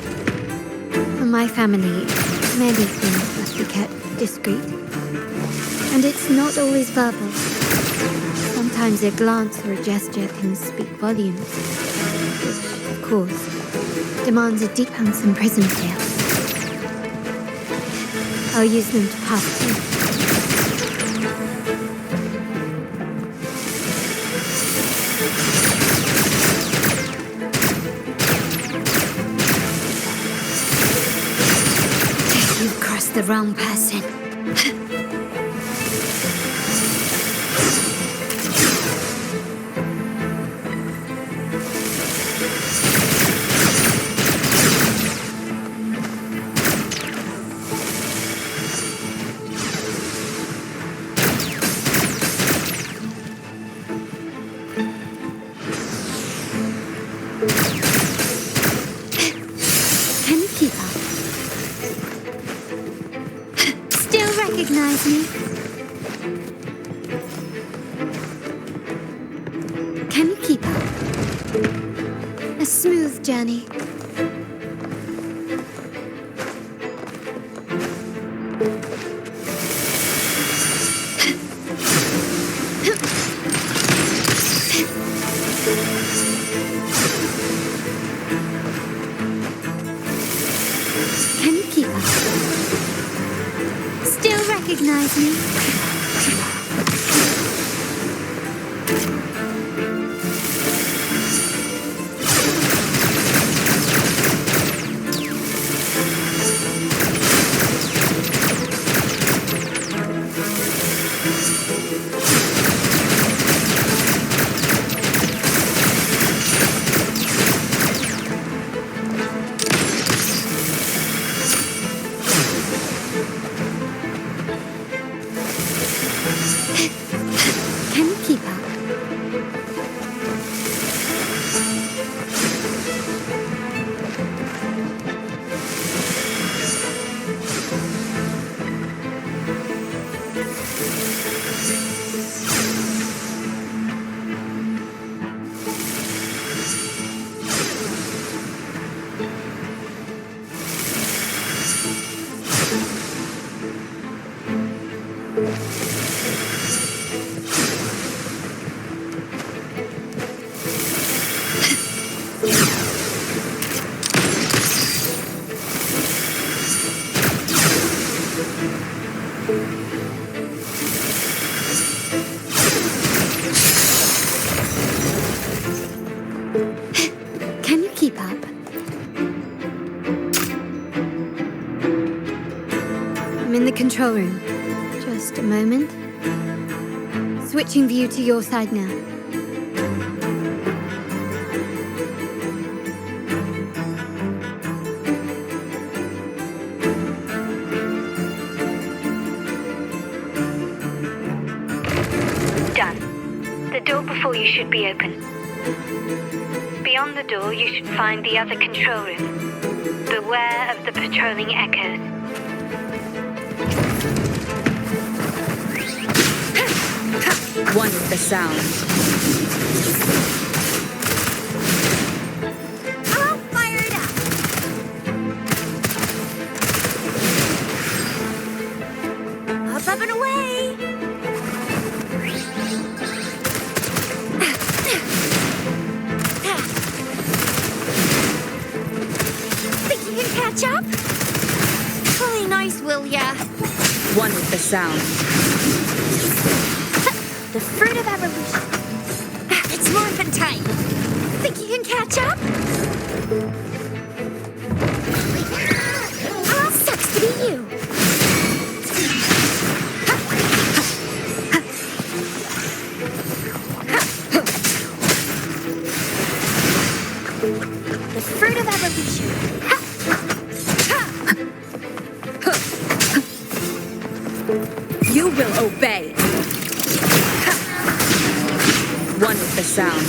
For my family, many things must be kept discreet. And it's not always verbal. Sometimes a glance or a gesture can speak volumes. Which, of course, demands a deep on some prism scales. I'll use them to pass through. You've crossed the wrong person. Recognize me? Can you keep up? A smooth journey. Can you keep up? Still recognize me? Can you keep up? Can you keep up? I'm in the control room. Just a moment. Switching view to your side now. should be open. Beyond the door, you should find the other control room. Beware of the patrolling echoes. One with the sound. All fired up. Up and away. Think you can catch up? Play nice, will ya? One with the sound. The fruit of evolution. It's morphin' time. Think you can catch up? Ah, sucks to be you. The fruit of evolution. You will obey. One with the sound.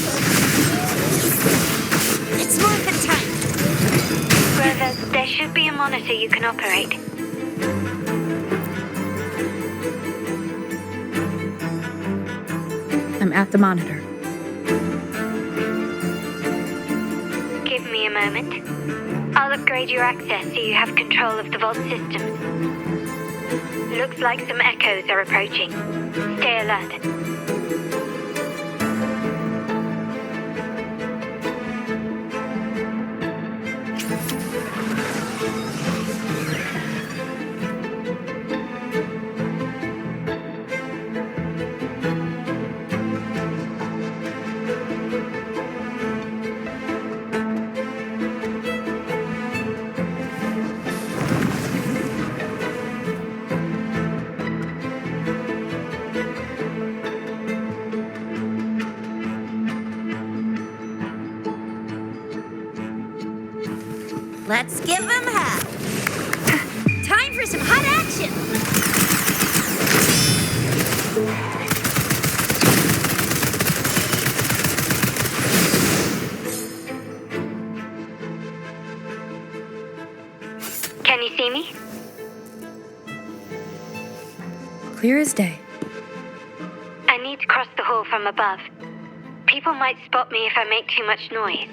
It's morphin' time. Grover, there should be a monitor you can operate. I'm at the monitor. Give me a moment. I'll upgrade your access so you have control of the vault systems. Looks like some echoes are approaching. Stay alert. Let's give him hell. Time for some hot action. Can you see me? Clear as day. I need to cross the hall from above. People might spot me if I make too much noise.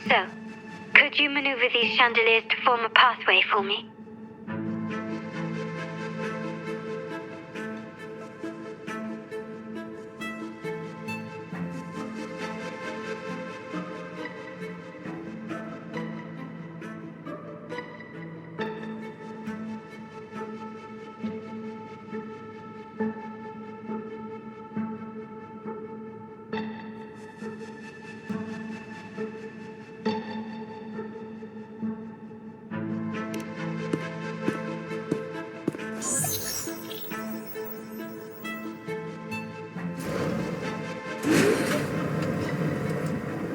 So, could you maneuver these chandeliers to form a pathway for me?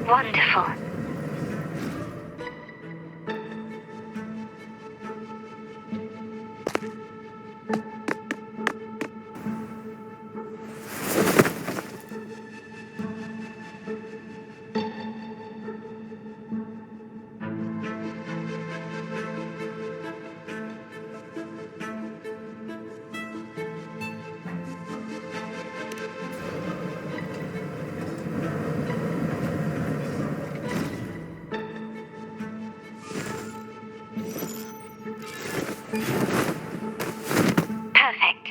Wonderful. Perfect.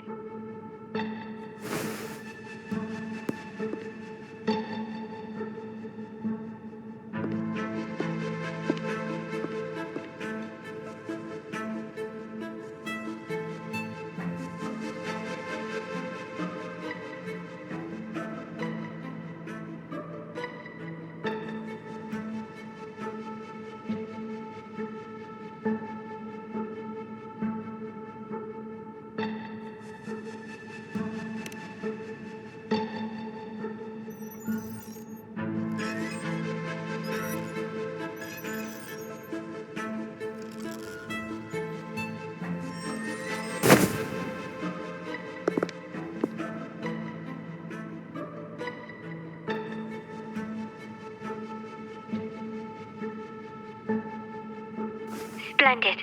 Splendid.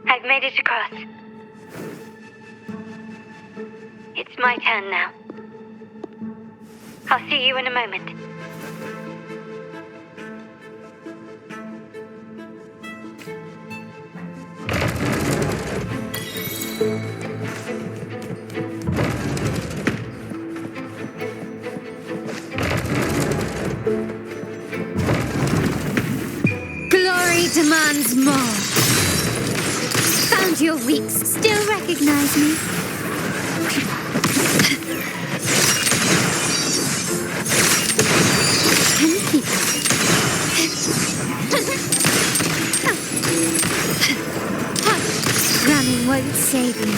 I've made it across. It's my turn now. I'll see you in a moment. Glory demands more. Found your weeks. Still recognize me? Can you keep it? Running won't save you.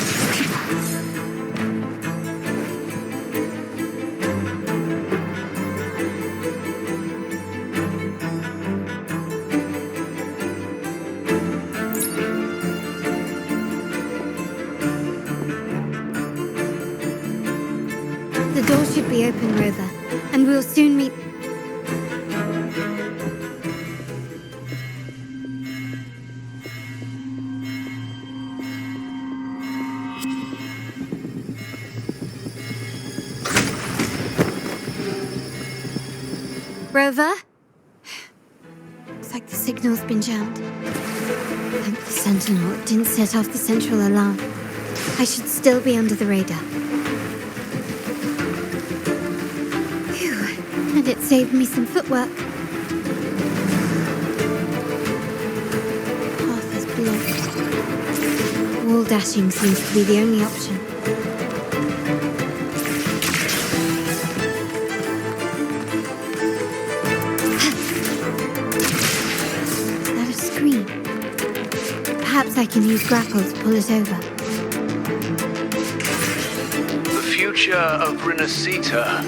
The door should be open, Rover, and we'll soon meet. Rover? Looks like the signal's been jammed. Thank the Sentinel it didn't set off the central alarm. I should still be under the radar. Phew, and it saved me some footwork. Path is blocked. Wall dashing seems to be the only option. Perhaps I can use grapple to pull it over. The future of Rinascita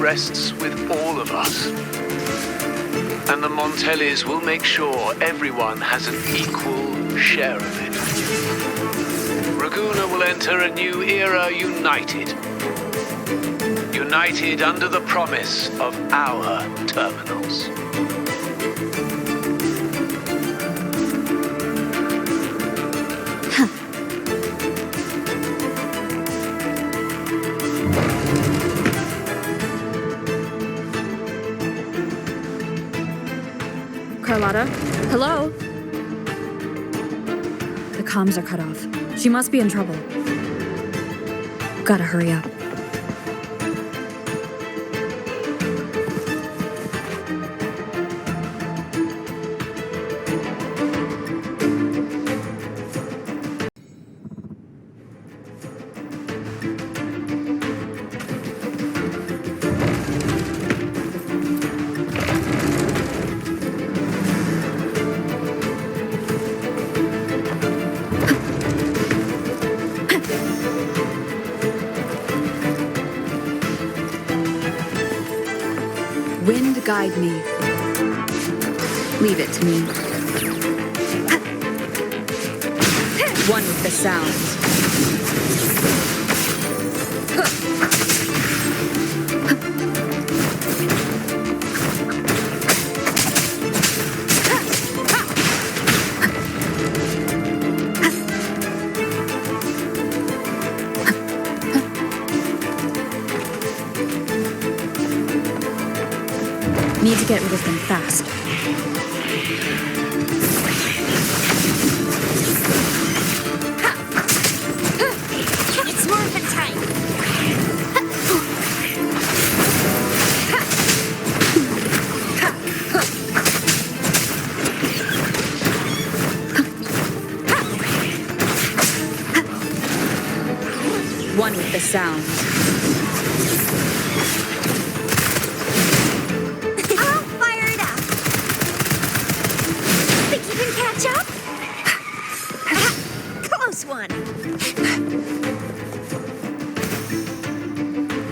rests with all of us. And the Montellis will make sure everyone has an equal share of it. Raguna will enter a new era united. United under the promise of our terminals. Carlotta? Hello? The comms are cut off. She must be in trouble. Gotta hurry up. Wind guide me. Leave it to me. One with the sound. Need to get rid of them fast. It's morphin' time! One with the sound.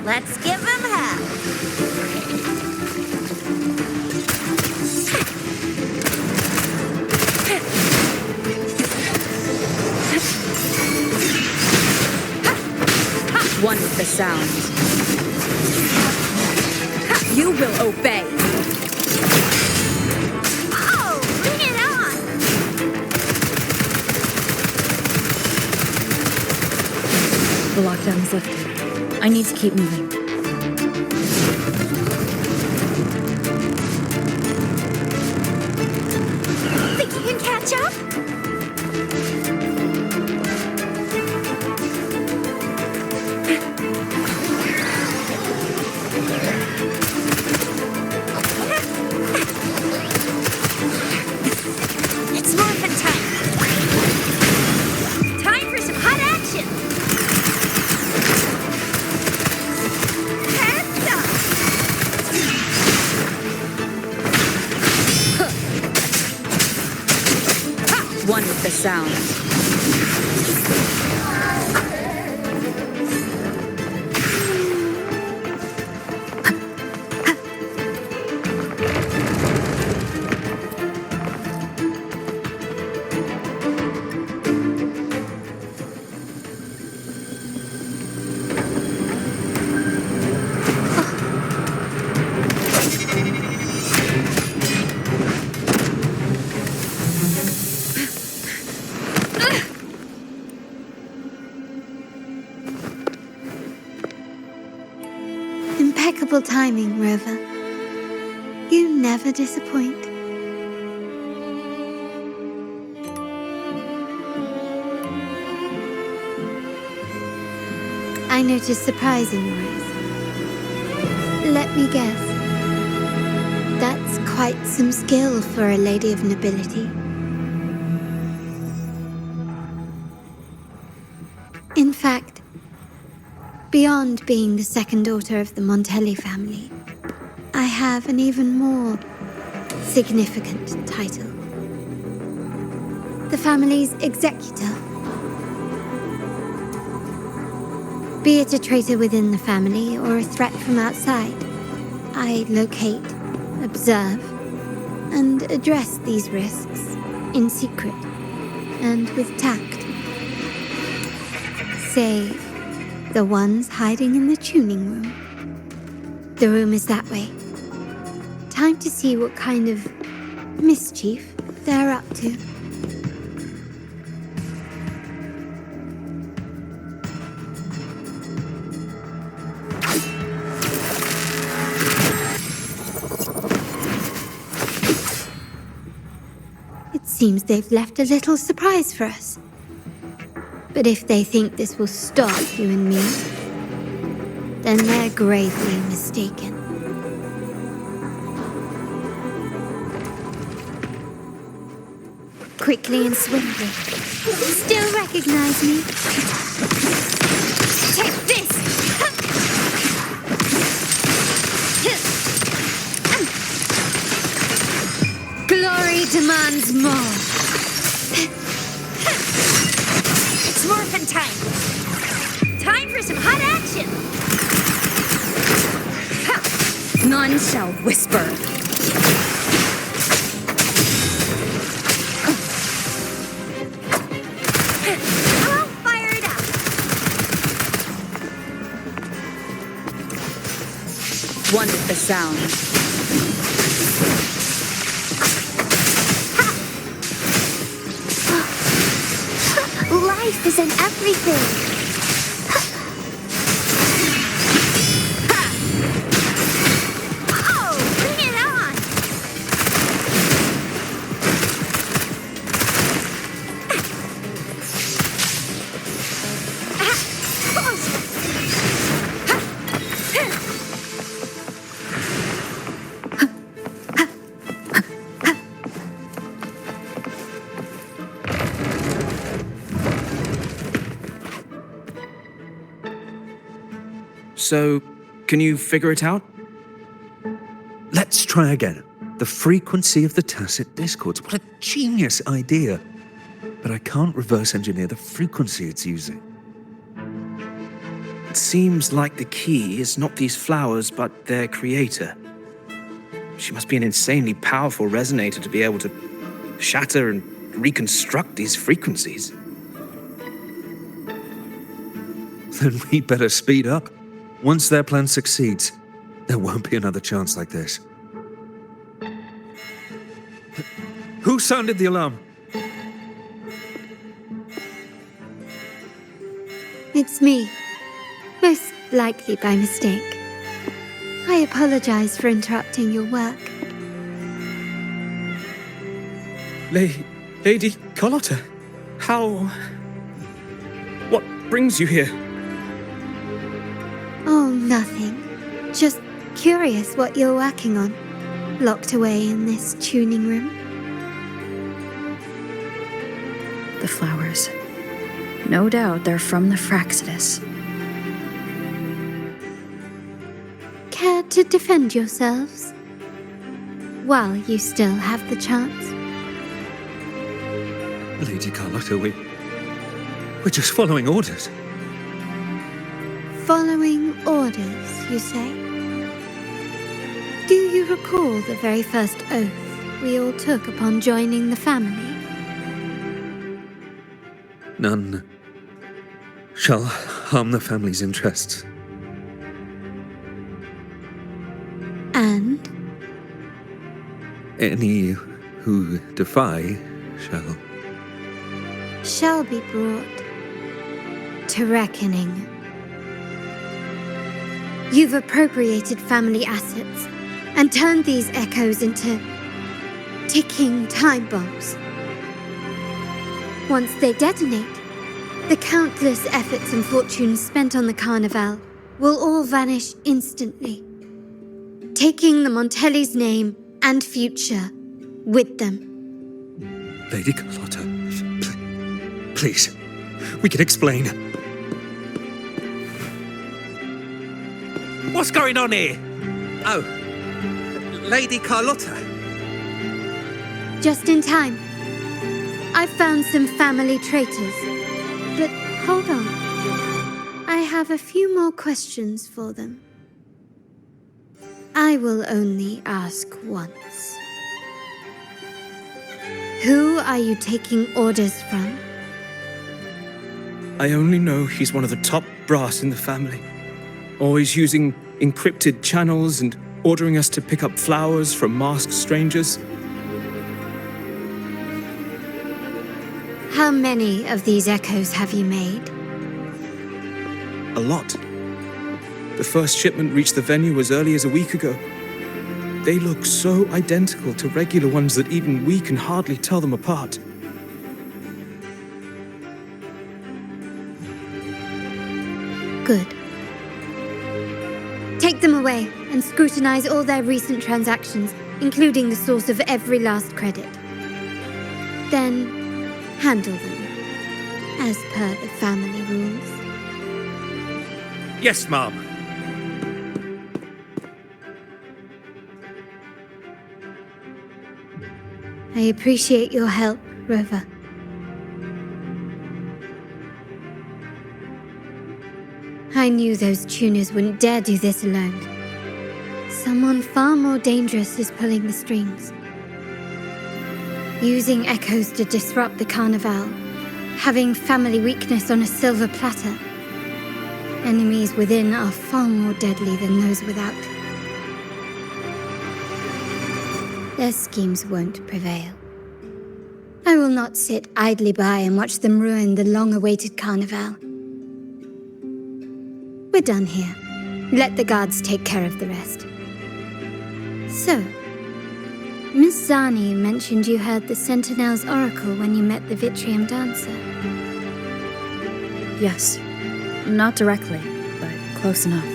Let's give him hell. One with the sound. You will obey. Oh, bring it on! The lockdown is lifted. I need to keep moving. Think you can catch up? It's morphin' time. Time for some hot action. Heads up. One with the sound. Impeccable timing, Rover. You never disappoint. I noticed surprise in your eyes. Let me guess. That's quite some skill for a lady of nobility. In fact, beyond being the second daughter of the Montelli family, I have an even more significant title. The family's executor. Be it a traitor within the family or a threat from outside, I locate, observe, and address these risks in secret and with tact. Save the ones hiding in the tuning room. The room is that way. Time to see what kind of mischief they're up to. It seems they've left a little surprise for us. But if they think this will stop you and me, then they're gravely mistaken. Quickly and swiftly. Still recognize me? Take this! Glory demands more. It's morphin' time. Time for some hot action. None shall whisper. I'll fire it up. One with the sound. Life is in everything. Oh, bring it on. So, can you figure it out? Let's try again. The frequency of the tacit discords. What a genius idea. But I can't reverse engineer the frequency it's using. It seems like the key is not these flowers, but their creator. She must be an insanely powerful resonator to be able to shatter and reconstruct these frequencies. Then we better speed up. Once their plan succeeds, there won't be another chance like this. Who sounded the alarm? It's me. Most likely by mistake. I apologize for interrupting your work. Lady Carlotta, what brings you here? Oh, nothing. Just curious what you're working on. Locked away in this tuning room. The flowers. No doubt they're from the Fraxidus. Care to defend yourselves? While you still have the chance. Lady Carlotta, we're just following orders. Following orders, you say? Do you recall the very first oath we all took upon joining the family? None shall harm the family's interests. And? Any who defy shall be brought to reckoning. You've appropriated family assets and turned these echoes into ticking time bombs. Once they detonate, the countless efforts and fortunes spent on the Carnival will all vanish instantly, taking the Montelli's name and future with them. Lady Carlotta, please, we can explain. What's going on here? Oh, Lady Carlotta. Just in time. I found some family traitors. But hold on. I have a few more questions for them. I will only ask once. Who are you taking orders from? I only know he's one of the top brass in the family. Always using encrypted channels and ordering us to pick up flowers from masked strangers. How many of these echoes have you made? A lot. The first shipment reached the venue as early as a week ago. They look so identical to regular ones that even we can hardly tell them apart. Good. Take them away and scrutinize all their recent transactions, including the source of every last credit. Then, handle them, as per the family rules. Yes, Mom. I appreciate your help, Rover. I knew those tuners wouldn't dare do this alone. Someone far more dangerous is pulling the strings. Using echoes to disrupt the Carnival. Having family weakness on a silver platter. Enemies within are far more deadly than those without. Their schemes won't prevail. I will not sit idly by and watch them ruin the long-awaited Carnival. We're done here. Let the guards take care of the rest. So, Miss Zani mentioned you heard the Sentinel's oracle when you met the Vitrium dancer. Yes. Not directly, but close enough.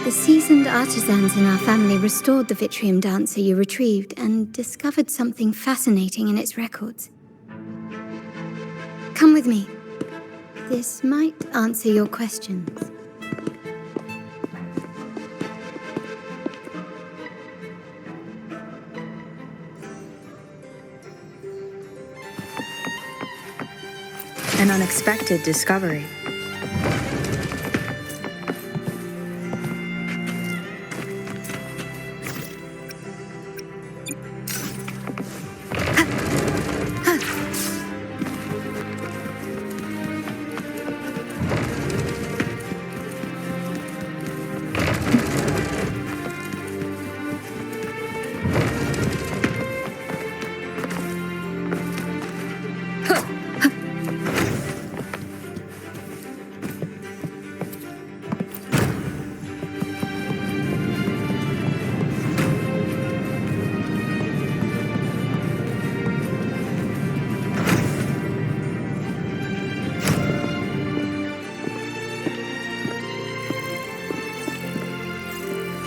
The seasoned artisans in our family restored the Vitrium dancer you retrieved and discovered something fascinating in its records. Come with me. This might answer your questions. An unexpected discovery.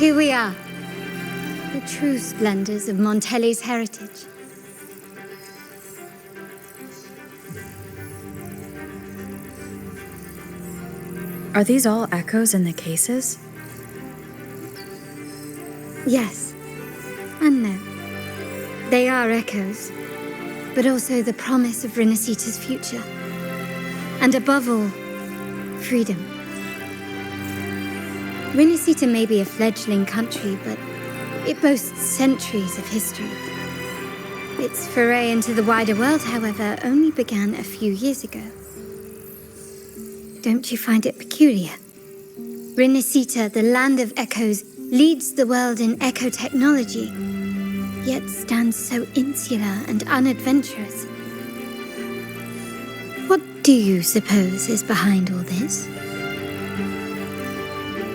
Here we are. The true splendors of Montelli's heritage. Are these all echoes in the cases? Yes. And no. They are echoes, but also the promise of Rinascita's future. And above all, freedom. Rinascita may be a fledgling country, but it boasts centuries of history. Its foray into the wider world, however, only began a few years ago. Don't you find it peculiar? Rinascita, the land of echoes, leads the world in echo technology, yet stands so insular and unadventurous. What do you suppose is behind all this?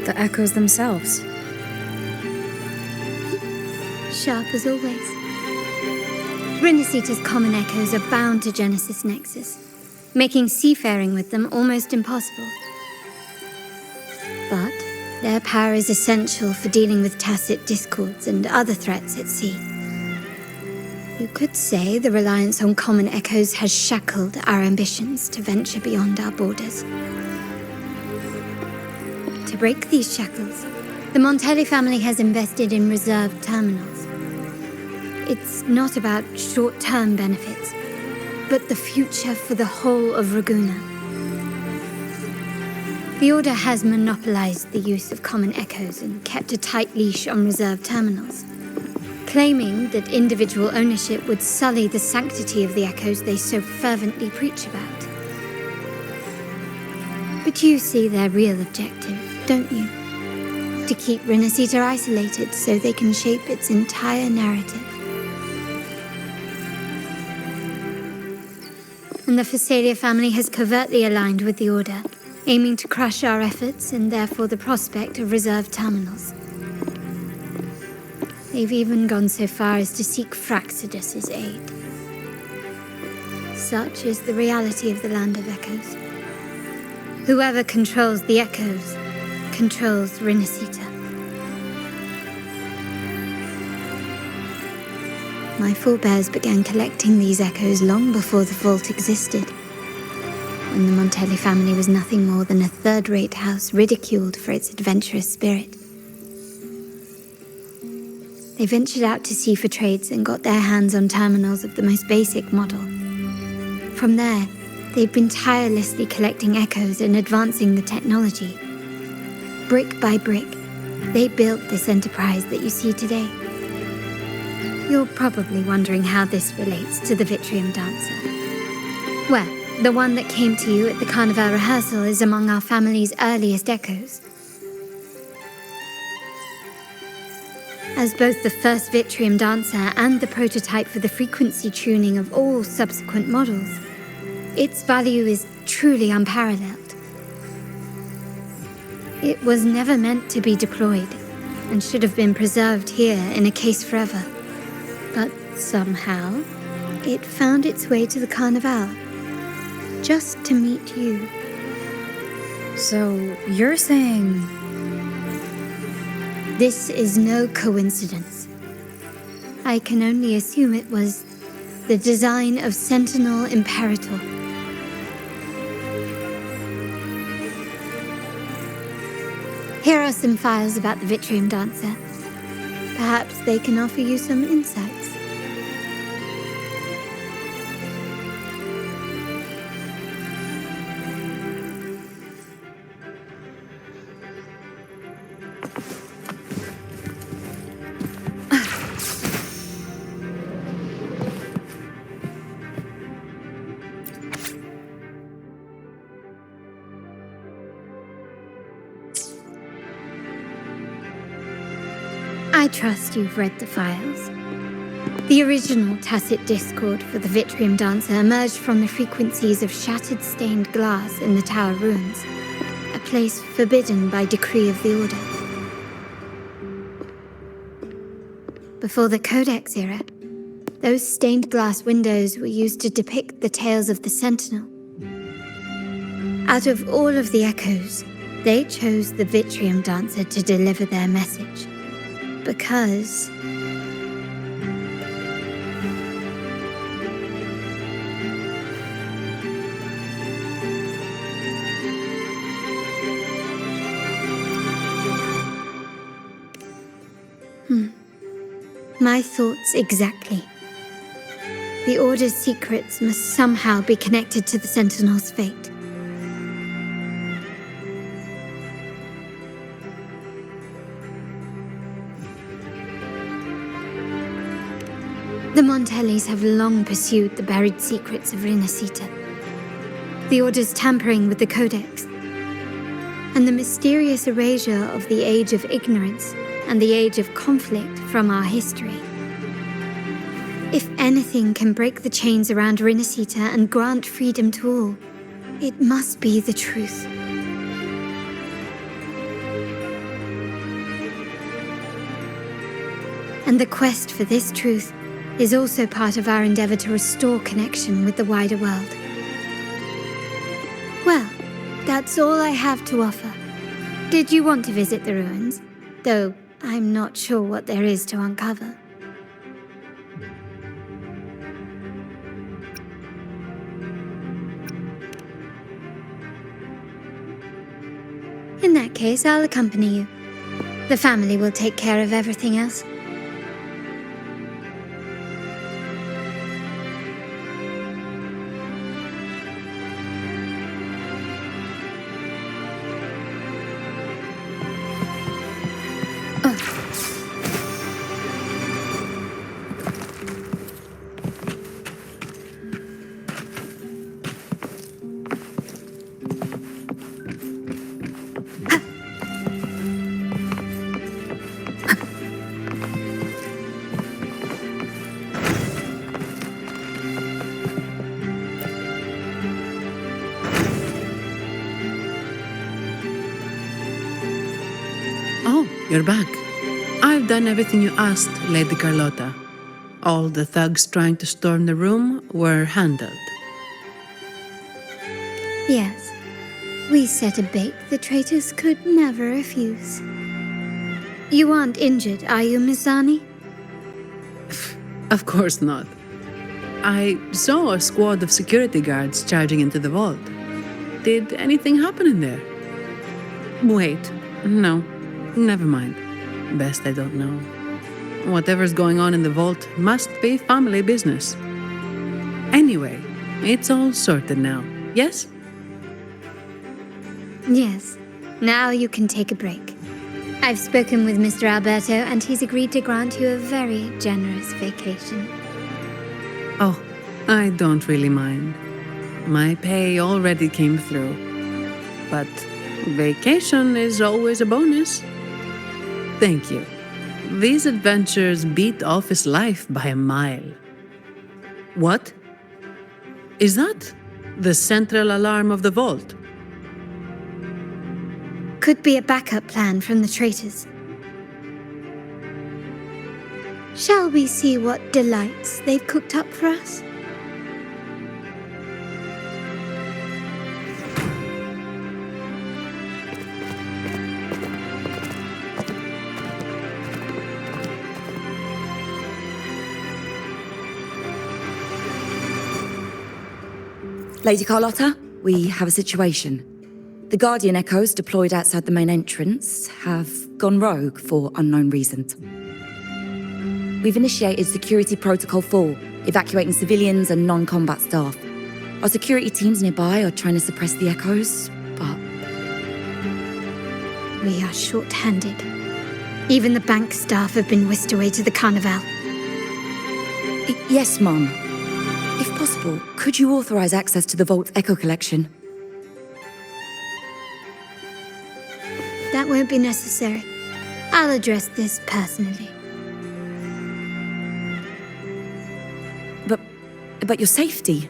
The echoes themselves. Sharp as always. Rinascita's common echoes are bound to Genesis Nexus, making seafaring with them almost impossible. But their power is essential for dealing with tacit discords and other threats at sea. You could say the reliance on common echoes has shackled our ambitions to venture beyond our borders. To break these shackles, the Montelli family has invested in reserved terminals. It's not about short-term benefits, but the future for the whole of Ragusa. The Order has monopolized the use of common echoes and kept a tight leash on reserve terminals, claiming that individual ownership would sully the sanctity of the echoes they so fervently preach about. But you see their real objective, don't you? To keep Rinascita isolated so they can shape its entire narrative. And the Phasalia family has covertly aligned with the Order, aiming to crush our efforts and therefore the prospect of reserve terminals. They've even gone so far as to seek Fraxidus's aid. Such is the reality of the Land of Echoes. Whoever controls the Echoes controls Rinascita. My forebears began collecting these echoes long before the vault existed, when the Montelli family was nothing more than a third-rate house ridiculed for its adventurous spirit. They ventured out to sea for trades and got their hands on terminals of the most basic model. From there, they've been tirelessly collecting echoes and advancing the technology. Brick by brick, they built this enterprise that you see today. You're probably wondering how this relates to the Vitrium Dancer. Well, the one that came to you at the Carnival rehearsal is among our family's earliest echoes. As both the first Vitrium Dancer and the prototype for the frequency tuning of all subsequent models, its value is truly unparalleled. It was never meant to be deployed, and should have been preserved here in a case forever. But somehow, it found its way to the Carnival, just to meet you. So, you're saying... This is no coincidence. I can only assume it was the design of Sentinel Imperator. Here are some files about the Vitrium Dancer. Perhaps they can offer you some insights. I trust you've read the files. The original tacit discord for the Vitrium Dancer emerged from the frequencies of shattered stained glass in the Tower Ruins, a place forbidden by decree of the Order. Before the Codex era, those stained glass windows were used to depict the tales of the Sentinel. Out of all of the echoes, they chose the Vitrium Dancer to deliver their message. because... My thoughts exactly. The Order's secrets must somehow be connected to the Sentinel's fate. The Montellis have long pursued the buried secrets of Rinascita. The Order's tampering with the Codex, and the mysterious erasure of the Age of Ignorance and the Age of Conflict from our history. If anything can break the chains around Rinascita and grant freedom to all, it must be the truth. And the quest for this truth is also part of our endeavor to restore connection with the wider world. Well, that's all I have to offer. Did you want to visit the ruins? Though I'm not sure what there is to uncover. In that case, I'll accompany you. The family will take care of everything else. You're back. I've done everything you asked, Lady Carlotta. All the thugs trying to storm the room were handled. Yes. We set a bait the traitors could never refuse. You aren't injured, are you, Miss Zani? Of course not. I saw a squad of security guards charging into the vault. Did anything happen in there? Wait, no. Never mind. Best I don't know. Whatever's going on in the vault must be family business. Anyway, it's all sorted now, yes? Yes. Now you can take a break. I've spoken with Mr. Alberto, and he's agreed to grant you a very generous vacation. Oh, I don't really mind. My pay already came through. But vacation is always a bonus. Thank you. These adventures beat office life by a mile. What? Is that the central alarm of the vault? Could be a backup plan from the traitors. Shall we see what delights they've cooked up for us? Lady Carlotta, we have a situation. The Guardian Echoes deployed outside the main entrance have gone rogue for unknown reasons. We've initiated Security Protocol 4, evacuating civilians and non-combat staff. Our security teams nearby are trying to suppress the Echoes, but... We are short-handed. Even the bank staff have been whisked away to the Carnival. Yes, Mum. If possible, could you authorize access to the Vault's Echo collection? That won't be necessary. I'll address this personally. But your safety?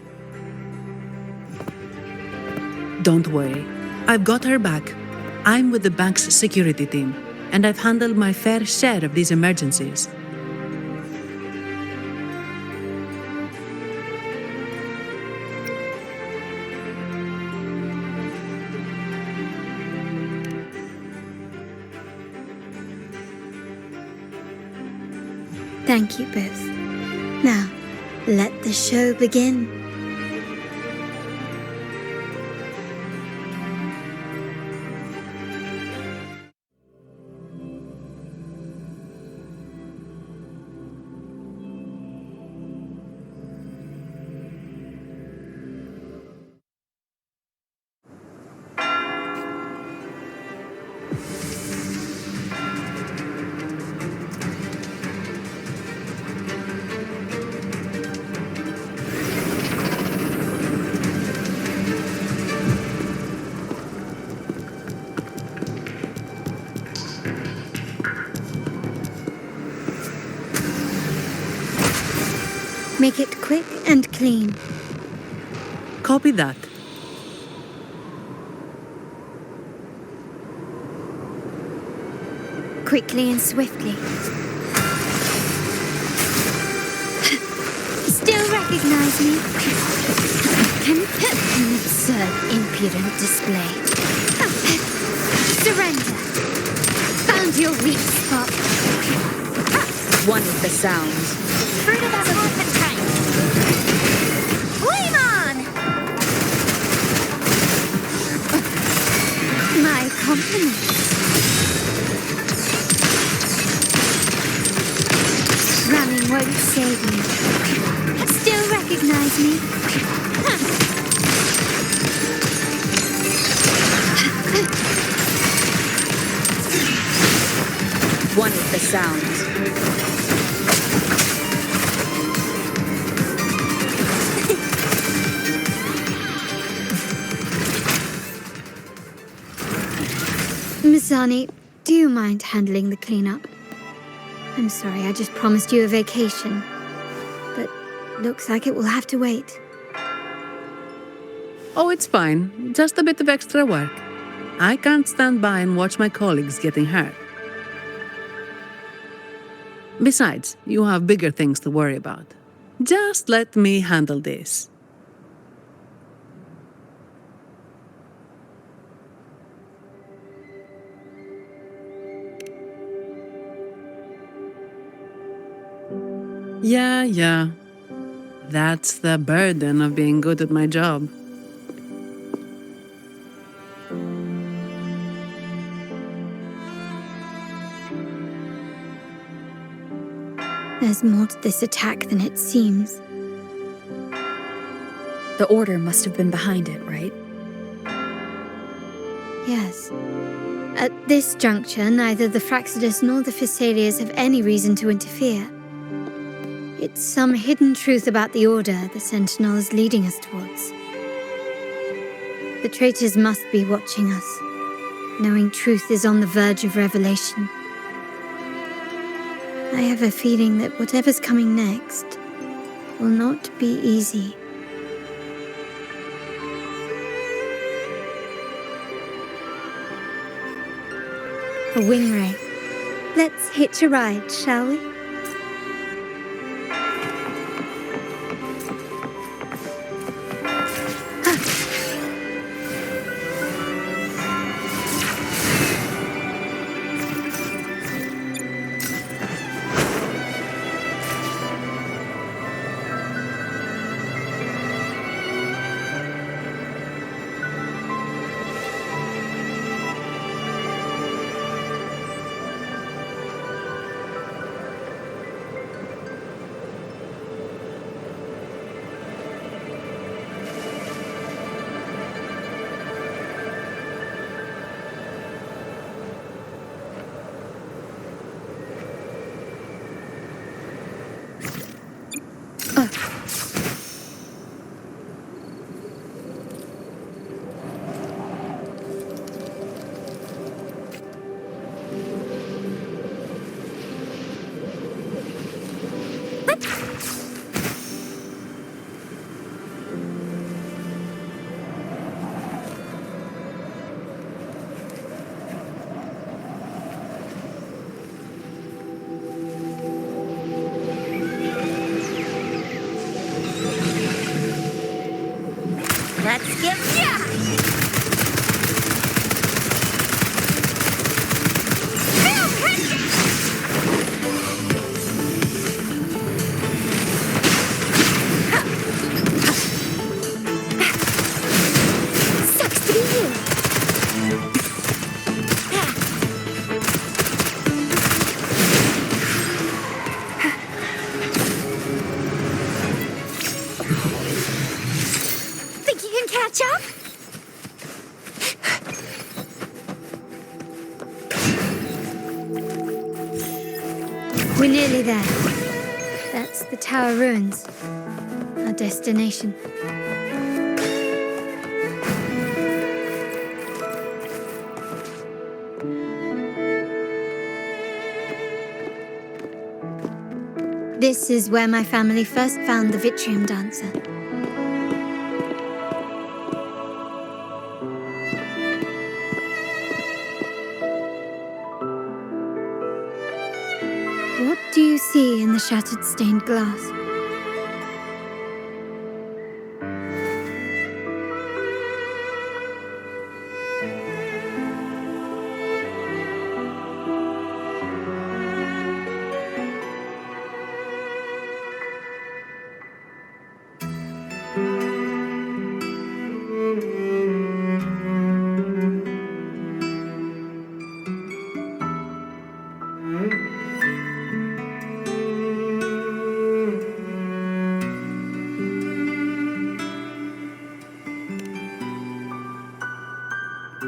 Don't worry. I've got her back. I'm with the bank's security team, and I've handled my fair share of these emergencies. Thank you both. Now, let the show begin. Make it quick and clean. Copy that. Quickly and swiftly. Still recognize me? An absurd, impudent display. Surrender. Found your weak spot. One of the sounds. Fruit of the serpent tank. Flame on! My compliments. Running won't save me. Still recognize me? One of the sounds. Misani, do you mind handling the cleanup? I'm sorry, I just promised you a vacation. But looks like it will have to wait. Oh, it's fine. Just a bit of extra work. I can't stand by and watch my colleagues getting hurt. Besides, you have bigger things to worry about. Just let me handle this. Yeah. That's the burden of being good at my job. There's more to this attack than it seems. The Order must have been behind it, right? Yes. At this juncture, neither the Fraxidus nor the Physaelias have any reason to interfere. It's some hidden truth about the Order the Sentinel is leading us towards. The traitors must be watching us, knowing truth is on the verge of revelation. I have a feeling that whatever's coming next will not be easy. A wing ray. Let's hitch a ride, shall we? We're nearly there. That's the tower ruins. Our destination. This is where my family first found the Vitrium Dancer. What do you see in the shattered stained glass?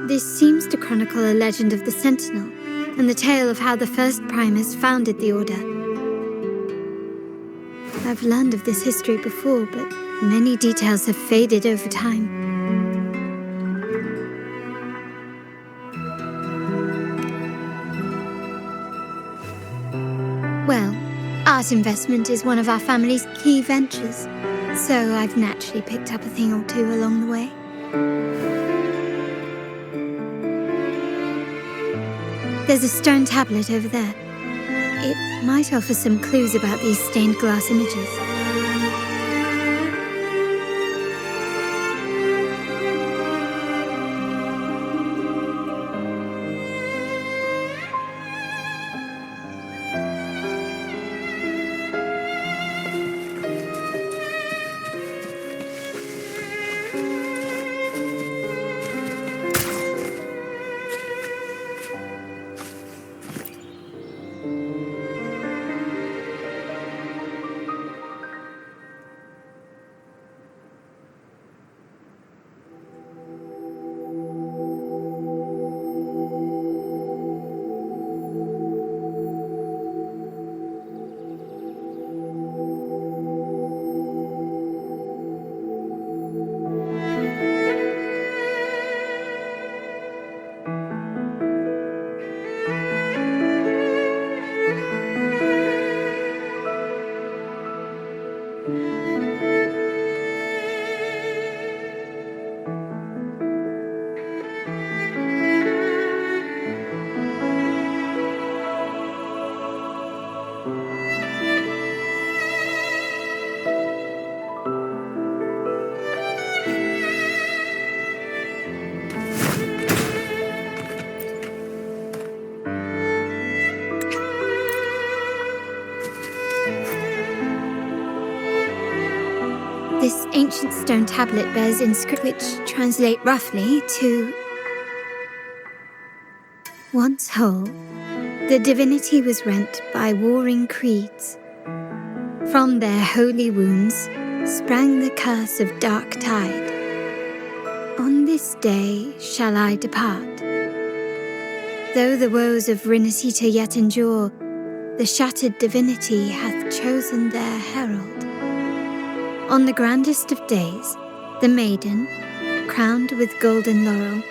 This seems to chronicle a legend of the Sentinel, and the tale of how the first Primus founded the Order. I've learned of this history before, but many details have faded over time. Well, art investment is one of our family's key ventures, so I've naturally picked up a thing or two along the way. There's a stone tablet over there. It might offer some clues about these stained glass images. This ancient stone tablet bears inscriptions which translate roughly to... Once whole, the divinity was rent by warring creeds. From their holy wounds sprang the curse of dark tide. On this day shall I depart. Though the woes of Rinascita yet endure, the shattered divinity hath chosen their herald. On the grandest of days, the maiden, crowned with golden laurel,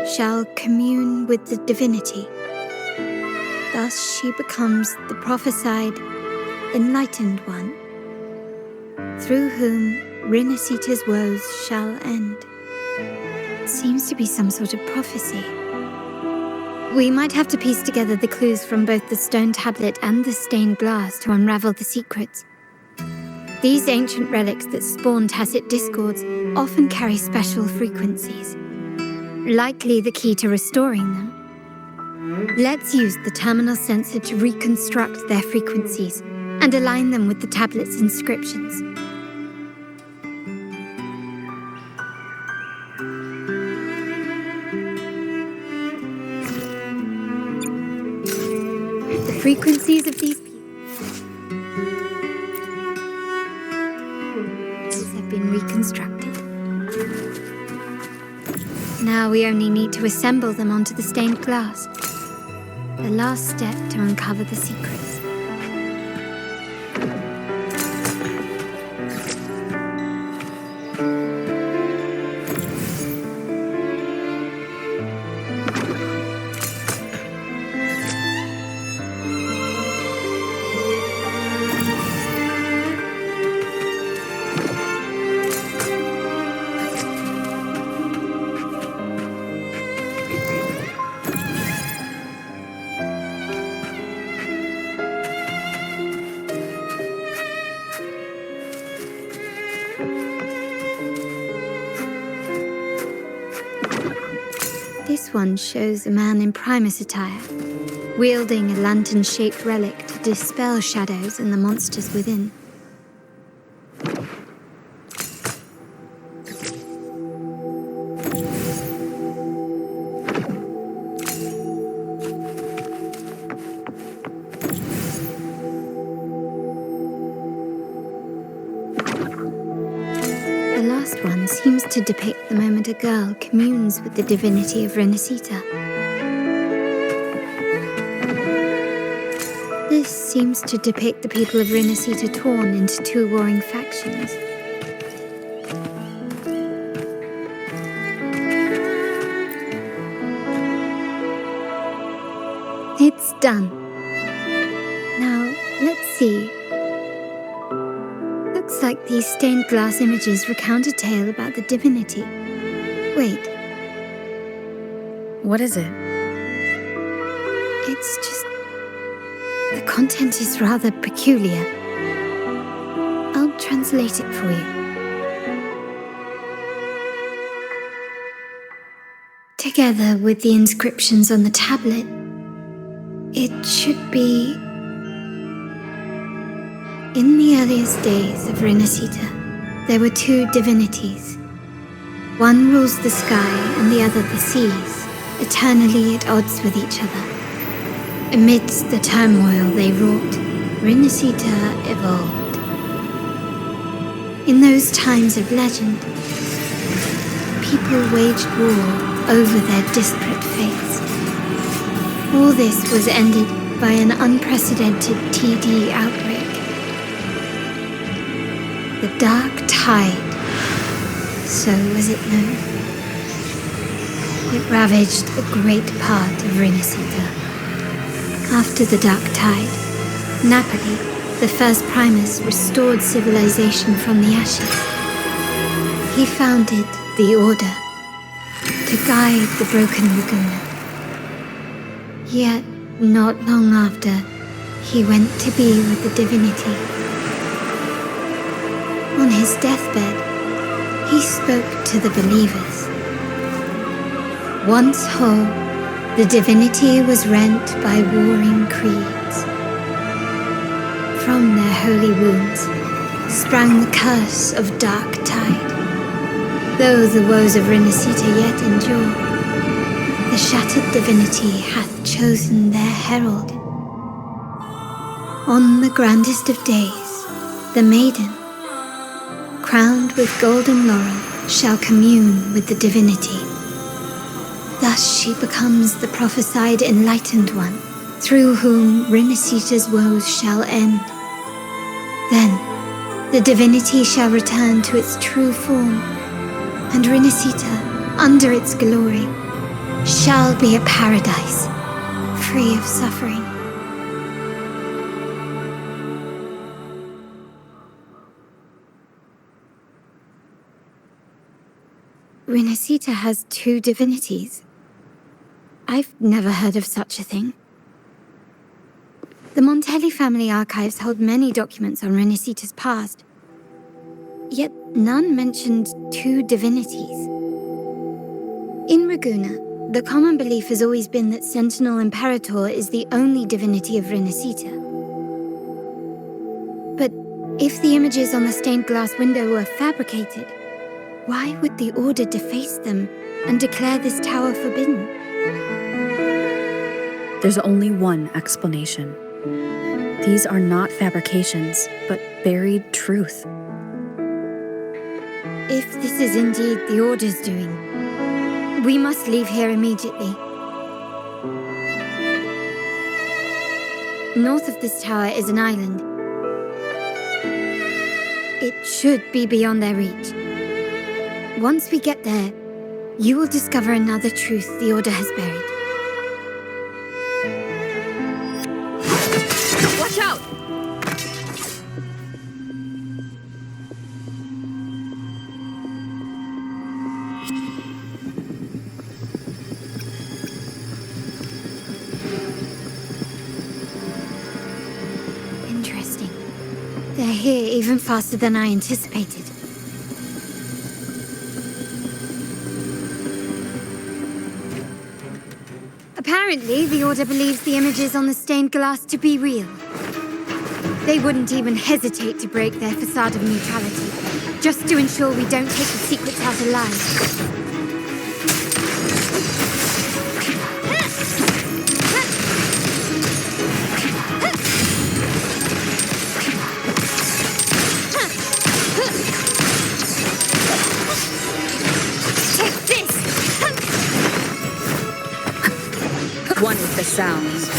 shall commune with the divinity. Thus she becomes the prophesied, enlightened one, through whom Rinascita's woes shall end. It seems to be some sort of prophecy. We might have to piece together the clues from both the stone tablet and the stained glass to unravel the secrets. These ancient relics that spawn tacit discords often carry special frequencies, likely the key to restoring them. Let's use the terminal sensor to reconstruct their frequencies and align them with the tablet's inscriptions. The frequencies of these have been reconstructed. Now we only need to assemble them onto the stained glass. The last step to uncover the secrets. This one shows a man in Primus attire, wielding a lantern-shaped relic to dispel shadows and the monsters within. The last one seems to depict the moment a girl communes with the divinity of Rinascita. This seems to depict the people of Rinascita torn into two warring factions. It's done. Now, let's see. Looks like these stained glass images recount a tale about the divinity. Wait. What is it? It's just... the content is rather peculiar. I'll translate it for you. Together with the inscriptions on the tablet, it should be... In the earliest days of Rinascita, there were two divinities. One rules the sky and the other the seas, eternally at odds with each other. Amidst the turmoil they wrought, Rinascita evolved. In those times of legend, people waged war over their disparate fates. All this was ended by an unprecedented TD outbreak. The Dark Tide, so was it known. It ravaged a great part of Rinascita. After the Dark Tide, Napoli, the first Primus, restored civilization from the ashes. He founded the Order to guide the broken Laguna. Yet, not long after, he went to be with the divinity. On his deathbed, he spoke to the believers. Once whole, the divinity was rent by warring creeds. From their holy wounds sprang the curse of Dark Tide. Though the woes of Rinascita yet endure, the shattered divinity hath chosen their herald. On the grandest of days, the maiden, crowned with golden laurel, shall commune with the divinity. Thus she becomes the prophesied enlightened one, through whom Rinascita's woes shall end. Then, the divinity shall return to its true form, and Rinascita, under its glory, shall be a paradise, free of suffering. Rinascita has two divinities. I've never heard of such a thing. The Montelli family archives hold many documents on Rinascita's past, yet none mentioned two divinities. In Ragunna, the common belief has always been that Sentinel Imperator is the only divinity of Rinascita. But if the images on the stained glass window were fabricated, why would the Order deface them and declare this tower forbidden? There's only one explanation. These are not fabrications, but buried truth. If this is indeed the Order's doing, we must leave here immediately. North of this tower is an island. It should be beyond their reach. Once we get there, you will discover another truth the Order has buried. Watch out! Interesting. They're here even faster than I anticipated. Apparently, the Order believes the images on the stained glass to be real. They wouldn't even hesitate to break their facade of neutrality, just to ensure we don't take the secrets out alive. One with the sounds.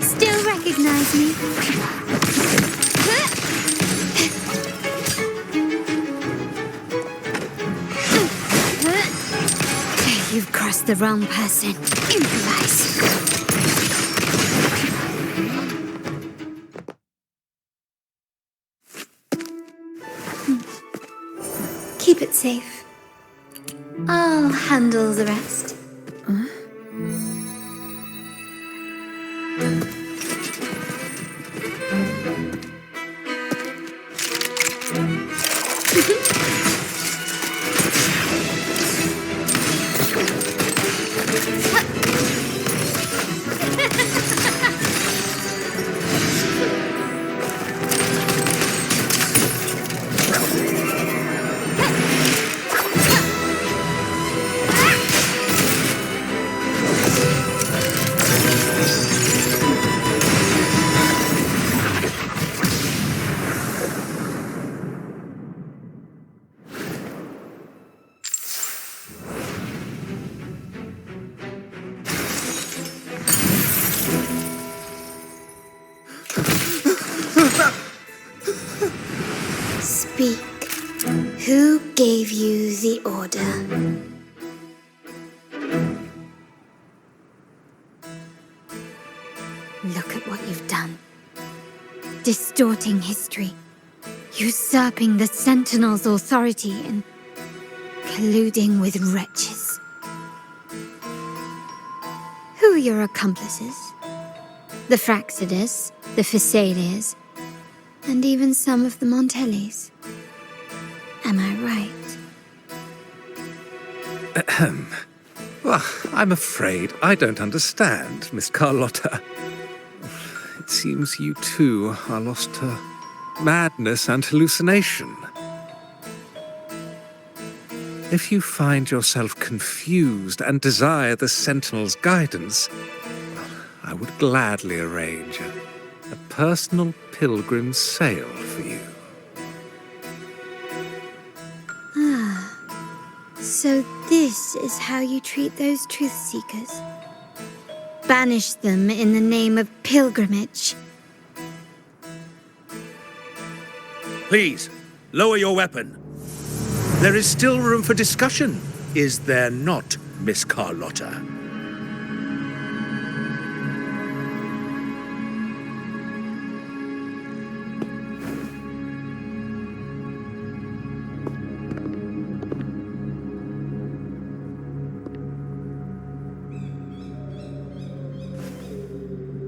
Still recognize me? You've crossed the wrong person. Improvise. Keep it safe. I'll handle the rest. Speak. Who gave you the order? Look at what you've done. Distorting history, usurping the Sentinel's authority, and colluding with wretches. Who are your accomplices? The Fraxidus, the Phisalias, and even some of the Montellis. Am I right? Ahem. Well, I'm afraid I don't understand, Miss Carlotta. It seems you too are lost to madness and hallucination. If you find yourself confused and desire the Sentinel's guidance, I would gladly arrange a personal pilgrim's sail for you. So this is how you treat those truth seekers? Banish them in the name of pilgrimage. Please, lower your weapon. There is still room for discussion, is there not, Miss Carlotta?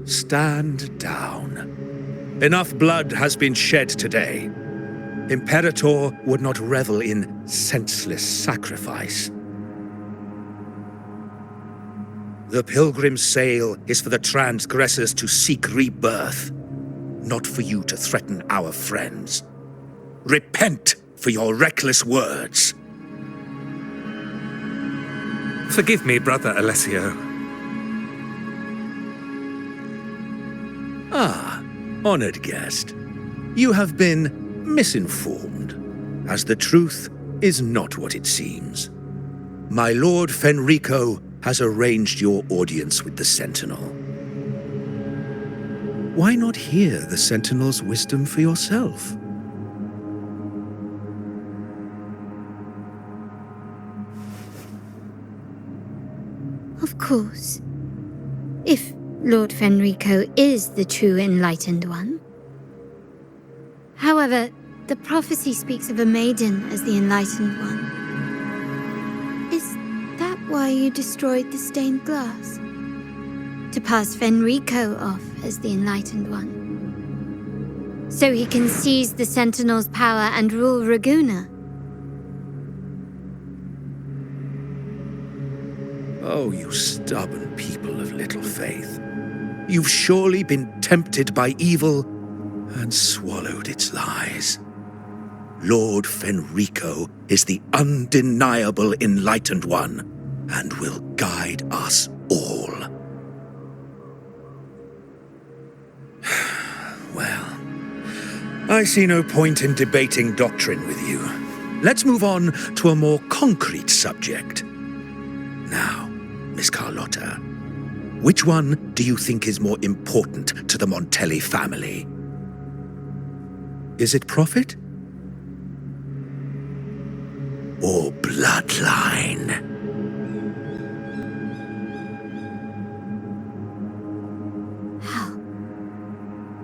Stand down. Enough blood has been shed today. Imperator would not revel in senseless sacrifice. The pilgrim's sail is for the transgressors to seek rebirth, not for you to threaten our friends. Repent for your reckless words. Forgive me, Brother Alessio. Ah, honored guest. You have been misinformed, as the truth is not what it seems. My Lord Fenrico has arranged your audience with the Sentinel. Why not hear the Sentinel's wisdom for yourself? Of course. If Lord Fenrico is the true enlightened one. However, the prophecy speaks of a maiden as the enlightened one. why you destroyed the stained glass? To pass Fenrico off as the Enlightened One. So he can seize the Sentinel's power and rule Raguna. Oh, you stubborn people of little faith. You've surely been tempted by evil and swallowed its lies. Lord Fenrico is the undeniable Enlightened One and will guide us all. Well, I see no point in debating doctrine with you. Let's move on to a more concrete subject. Now, Miss Carlotta, which one do you think is more important to the Montelli family? Is it profit? Or bloodline? How?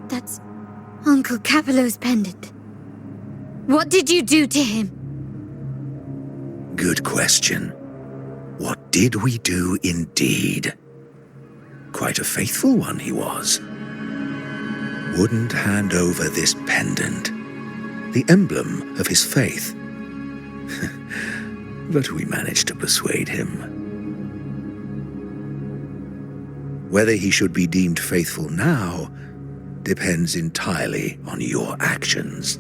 That's Uncle Capello's pendant. What did you do to him? Good question. What did we do indeed? Quite a faithful one he was. Wouldn't hand over this pendant, the emblem of his faith. But we managed to persuade him. Whether he should be deemed faithful now depends entirely on your actions.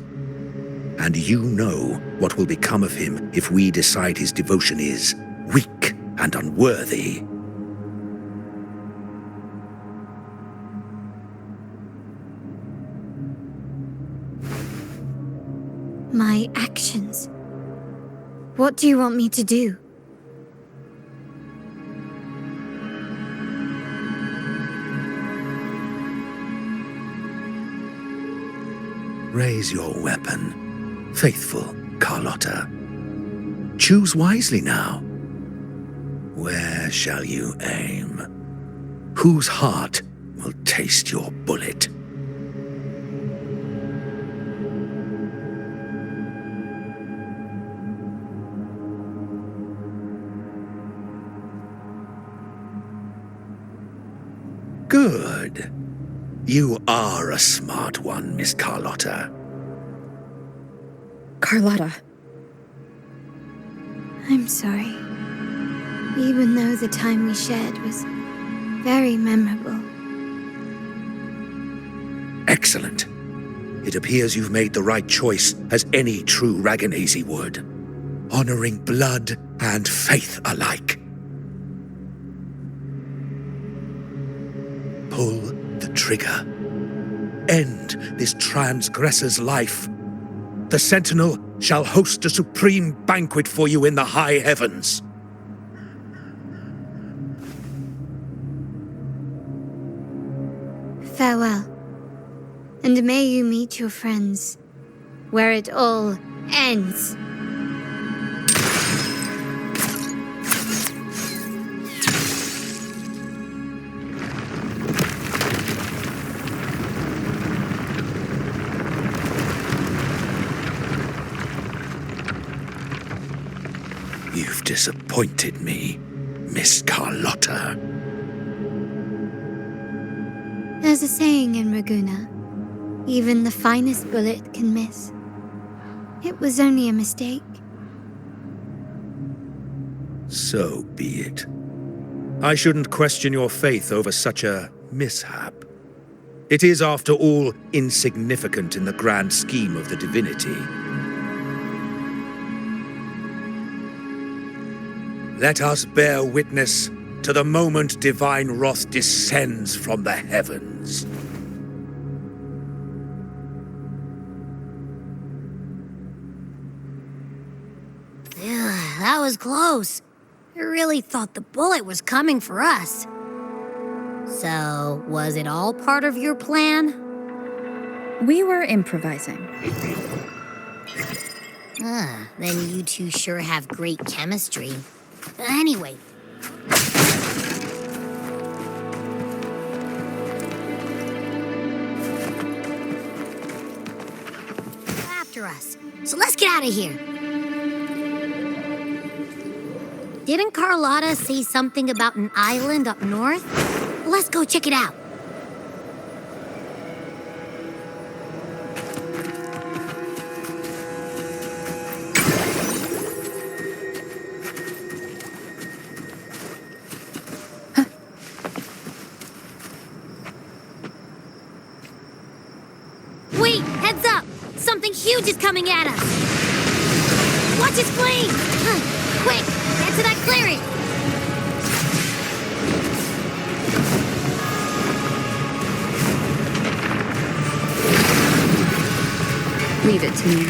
And you know what will become of him if we decide his devotion is weak and unworthy. My actions. What do you want me to do? Raise your weapon, faithful Carlotta. Choose wisely now. Where shall you aim? Whose heart will taste your bullet? Good. You are a smart one, Miss Carlotta. Carlotta. I'm sorry. Even though the time we shared was very memorable. Excellent. It appears you've made the right choice, as any true Raganazi would. Honoring blood and faith alike. Pull the trigger. End this transgressor's life. The Sentinel shall host a supreme banquet for you in the high heavens. Farewell. And may you meet your friends where it all ends. You've disappointed me, Miss Carlotta. There's a saying in Raguna, even the finest bullet can miss. It was only a mistake. So be it. I shouldn't question your faith over such a mishap. It is, after all, insignificant in the grand scheme of the divinity. Let us bear witness to the moment divine wrath descends from the heavens. That was close. I really thought the bullet was coming for us. So, was it all part of your plan? We were improvising. Then you two sure have great chemistry. Anyway. After us. So let's get out of here. Didn't Carlotta say something about an island up north? Let's go check it out. Wait, heads up! Something huge is coming at us! Watch its flames! Quick, get to that clearing! Leave it to me.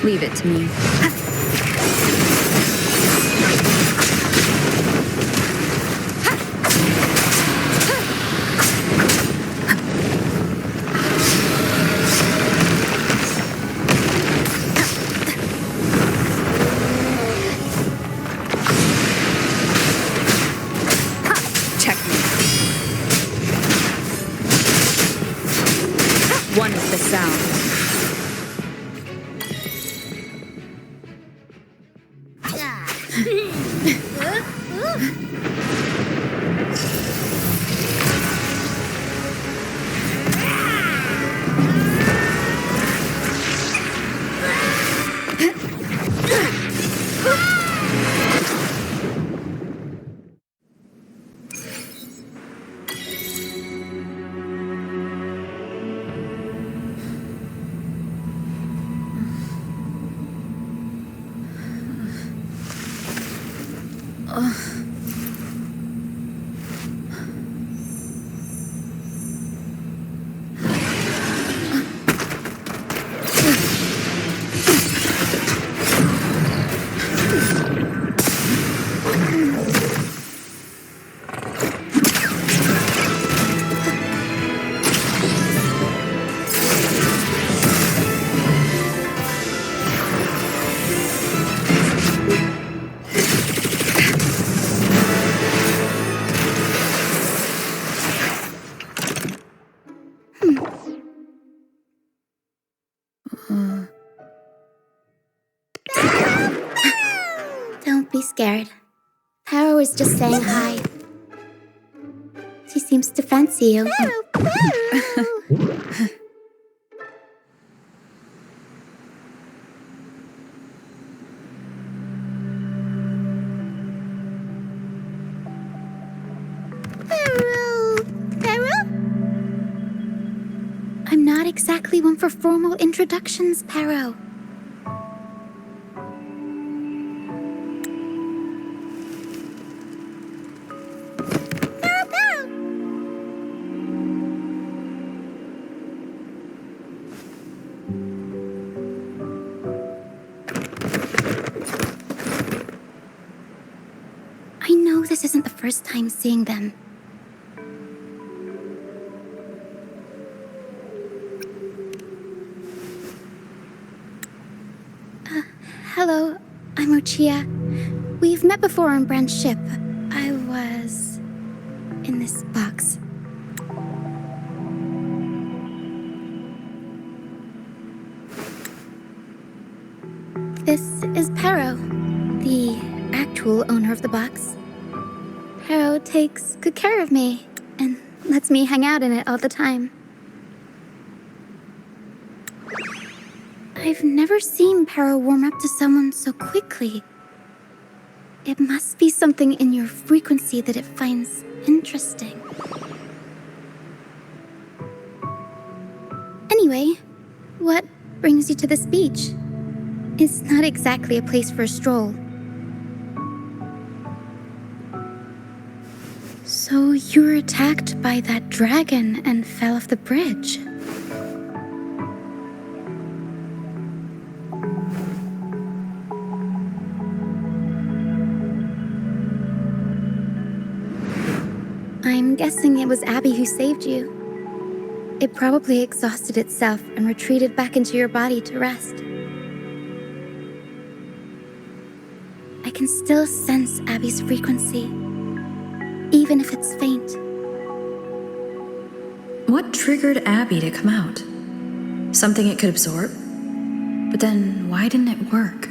Leave it to me. One with the sound. Don't be scared. Paro is just saying hi. She seems to fancy you. I'm not exactly one for formal introductions, Paro. I know this isn't the first time seeing them. Hello, I'm Ochia. We've met before on Brand's ship. I was in this box. of the box. Pero takes good care of me and lets me hang out in it all the time. I've never seen Pero warm up to someone so quickly. It must be something in your frequency that it finds interesting. Anyway, what brings you to this beach? It's not exactly a place for a stroll. So you were attacked by that dragon and fell off the bridge. I'm guessing it was Abby who saved you. It probably exhausted itself and retreated back into your body to rest. I can still sense Abby's frequency, even if it's faint. What triggered Abby to come out? Something it could absorb? But then, why didn't it work?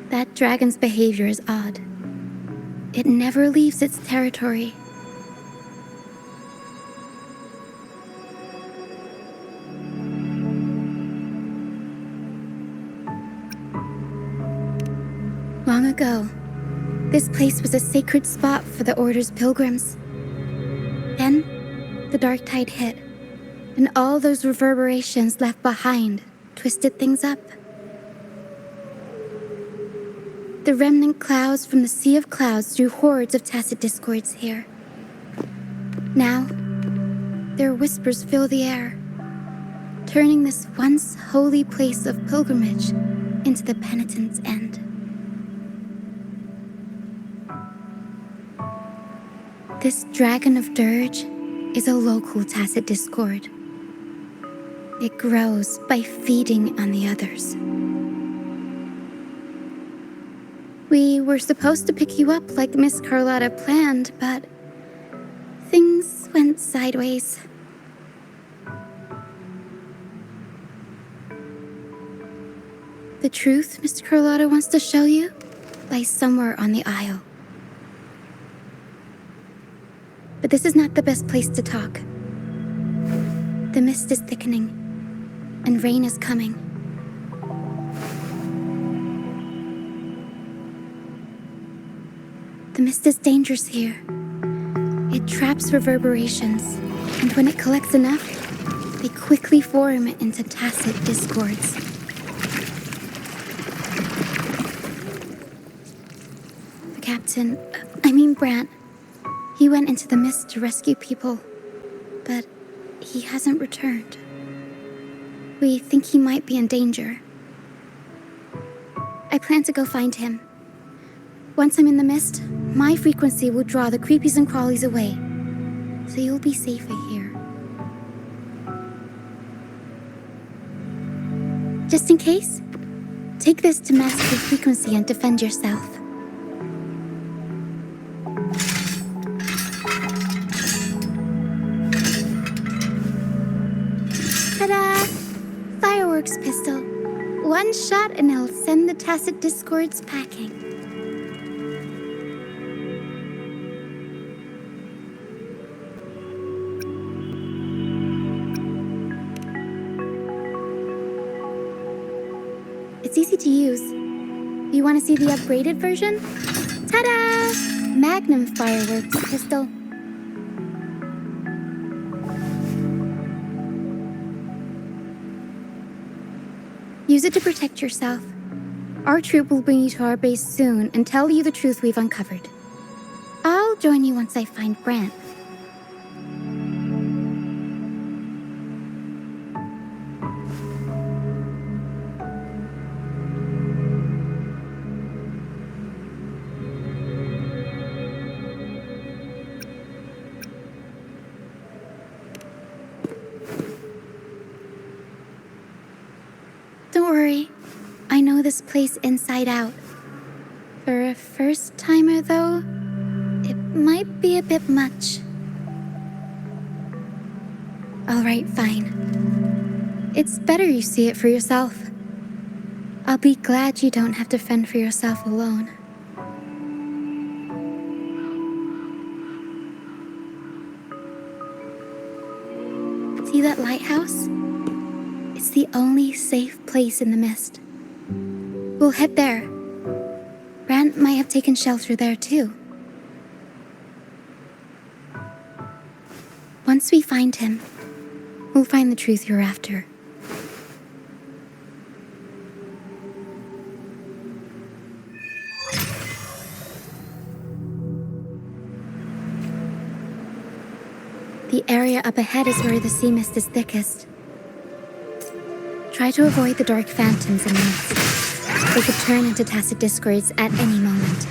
That dragon's behavior is odd. It never leaves its territory. Long ago, this place was a sacred spot for the Order's pilgrims. Then, the dark tide hit, and all those reverberations left behind twisted things up. The remnant clouds from the Sea of Clouds drew hordes of tacit discords here. Now, their whispers fill the air, turning this once holy place of pilgrimage into the penitent's end. This dragon of dirge is a local tacit discord. It grows by feeding on the others. We were supposed to pick you up like Miss Carlotta planned, but things went sideways. The truth Miss Carlotta wants to show you lies somewhere on the Isle. But this is not the best place to talk. The mist is thickening, and rain is coming. The mist is dangerous here. It traps reverberations, and when it collects enough, they quickly form into tacit discords. The captain, Brant, he went into the mist to rescue people, but he hasn't returned. We think he might be in danger. I plan to go find him. Once I'm in the mist, my frequency will draw the creepies and crawlies away, so you'll be safer here. Just in case, take this to mask your frequency and defend yourself. Ta-da! Fireworks pistol. One shot and it'll send the tacit discords packing. It's easy to use. You want to see the upgraded version? Ta-da! Magnum fireworks pistol. Use it to protect yourself. Our troop will bring you to our base soon and tell you the truth we've uncovered. I'll join you once I find Brant. Don't worry, I know this place inside out. For a first-timer, though, it might be a bit much. All right, fine. It's better you see it for yourself. I'll be glad you don't have to fend for yourself alone. See that lighthouse? It's the only safe place in the mist. We'll head there. Rand might have taken shelter there too. Once we find him, we'll find the truth you're after. The area up ahead is where the sea mist is thickest. Try to avoid the dark phantoms in the mist. They could turn into tacit discords at any moment.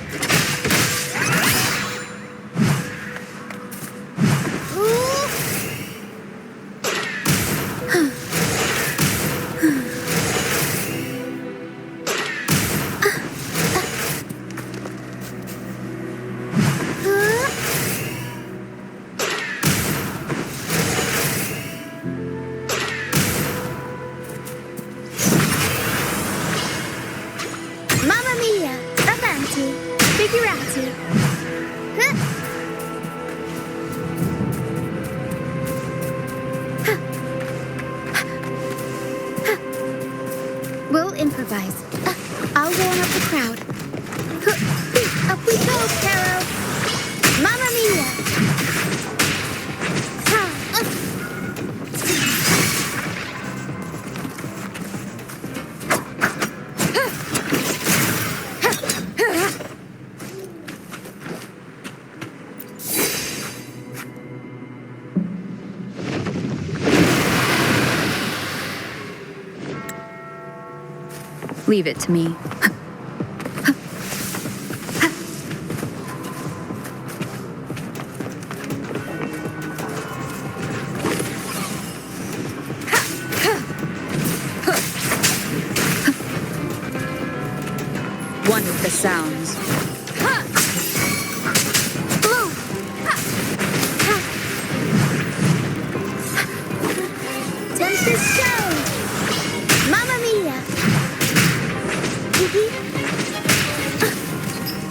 We'll improvise. I'll warm up the crowd. Up we go, Caro! Mamma mia! Leave it to me. One with the sounds. Tempest show! Mamma mia!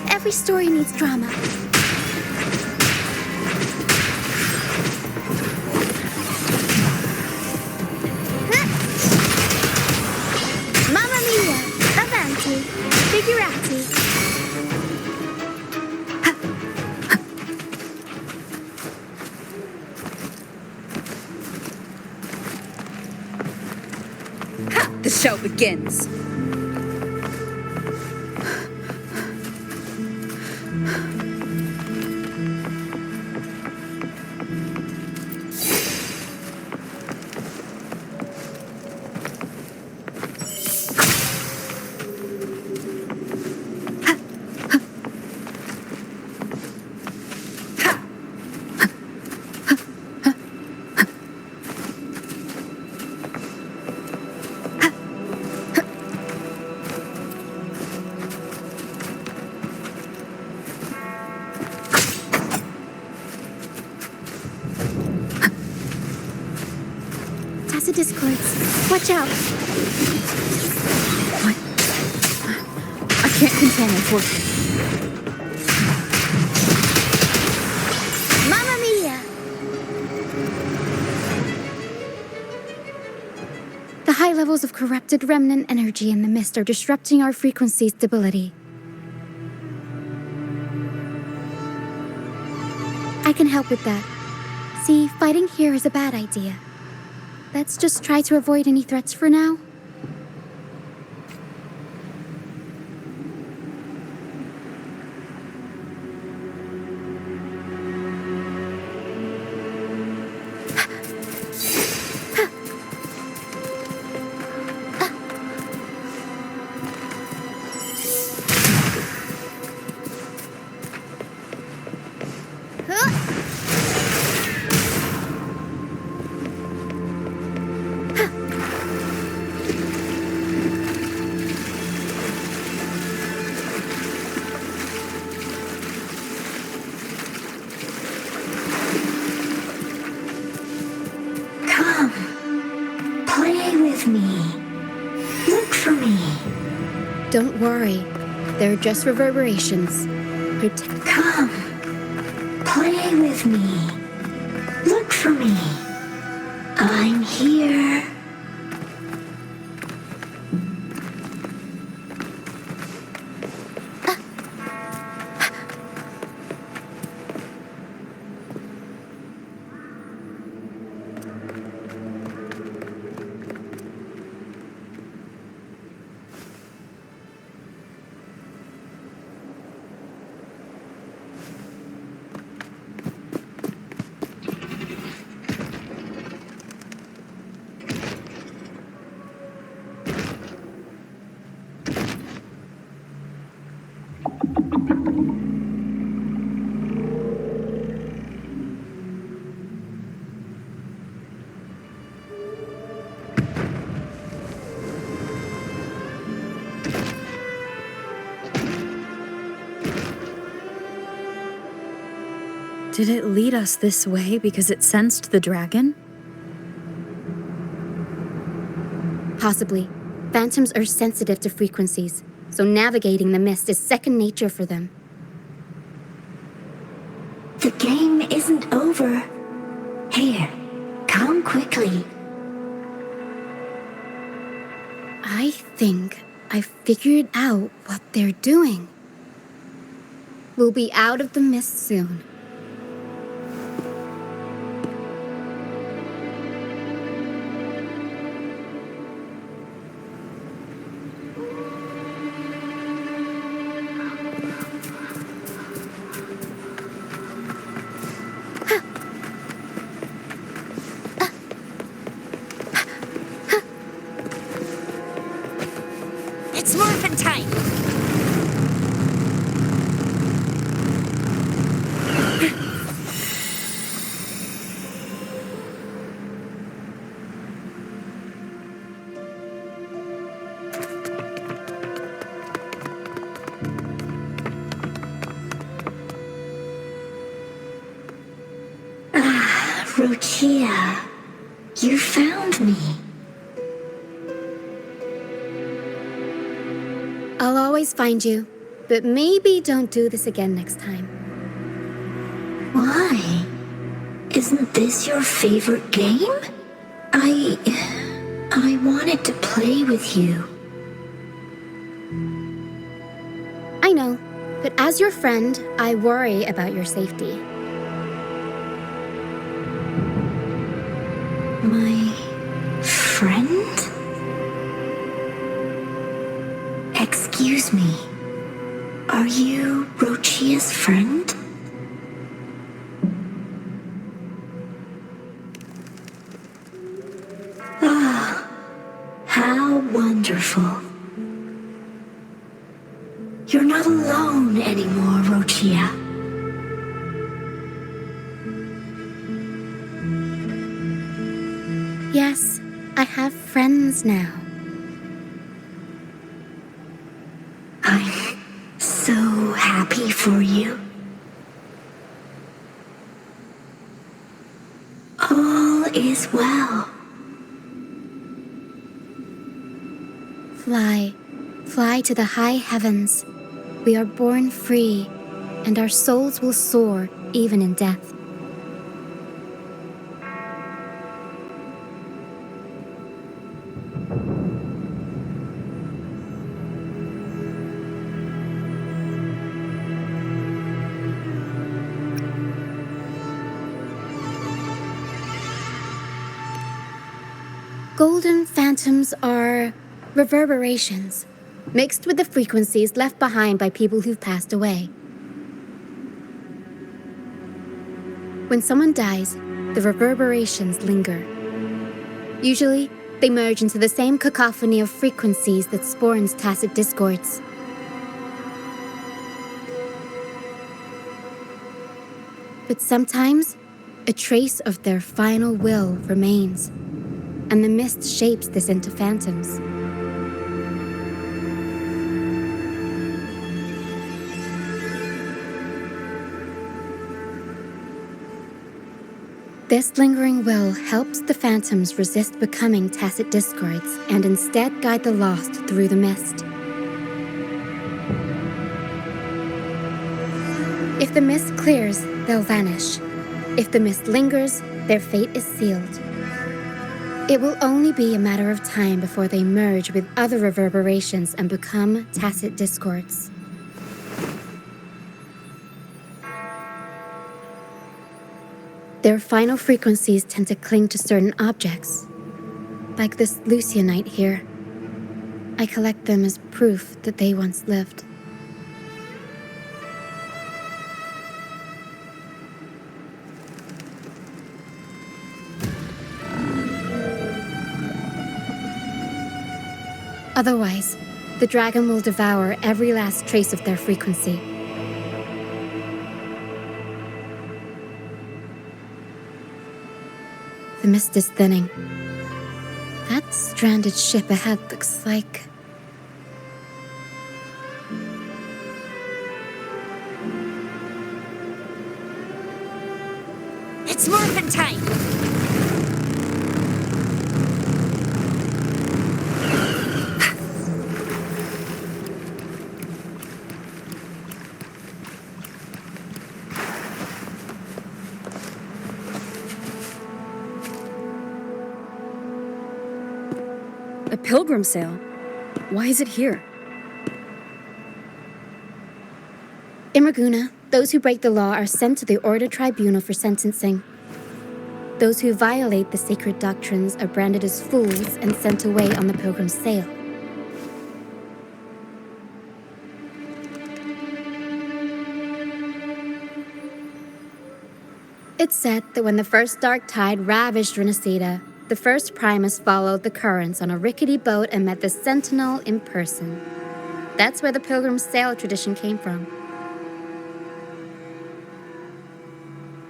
Every story needs drama. Mamma mia! Avanti! Figurati! The show begins. Discords. Watch out! What? I can't control my forces. Mamma mia! The high levels of corrupted remnant energy in the mist are disrupting our frequency stability. I can help with that. See, fighting here is a bad idea. Let's just try to avoid any threats for now. Don't worry. They're just reverberations. Come. Play with me. Look for me. I'm here. Did it lead us this way because it sensed the dragon? Possibly. Phantoms are sensitive to frequencies, so navigating the mist is second nature for them. The game isn't over. Here, come quickly. I think I figured out what they're doing. We'll be out of the mist soon. It's morphin' time! Rochia, you found me. I'll always find you, but maybe don't do this again next time. Why? Isn't this your favorite game? I wanted to play with you. I know, but as your friend, I worry about your safety. My friend? Excuse me. Are you Rochia's friend? Ah, how wonderful. You're not alone anymore, Rochia. Yes, I have friends now. I'm so happy for you. All is well. Fly to the high heavens. We are born free, and our souls will soar even in death. Golden phantoms are reverberations, mixed with the frequencies left behind by people who've passed away. When someone dies, the reverberations linger. Usually, they merge into the same cacophony of frequencies that spawns tacit discords. But sometimes, a trace of their final will remains, and the mist shapes this into phantoms. This lingering will helps the phantoms resist becoming tacit discords and instead guide the lost through the mist. If the mist clears, they'll vanish. If the mist lingers, their fate is sealed. It will only be a matter of time before they merge with other reverberations and become tacit discords. Their final frequencies tend to cling to certain objects, like this Lucianite here. I collect them as proof that they once lived. Otherwise, the dragon will devour every last trace of their frequency. The mist is thinning. That stranded ship ahead looks like... It's morphin' time! A pilgrim sale? Why is it here? In Raguna, those who break the law are sent to the Order Tribunal for sentencing. Those who violate the sacred doctrines are branded as fools and sent away on the pilgrim sale. It's said that when the first dark tide ravaged Rinascita, the first Primus followed the currents on a rickety boat and met the Sentinel in person. That's where the pilgrim sail tradition came from.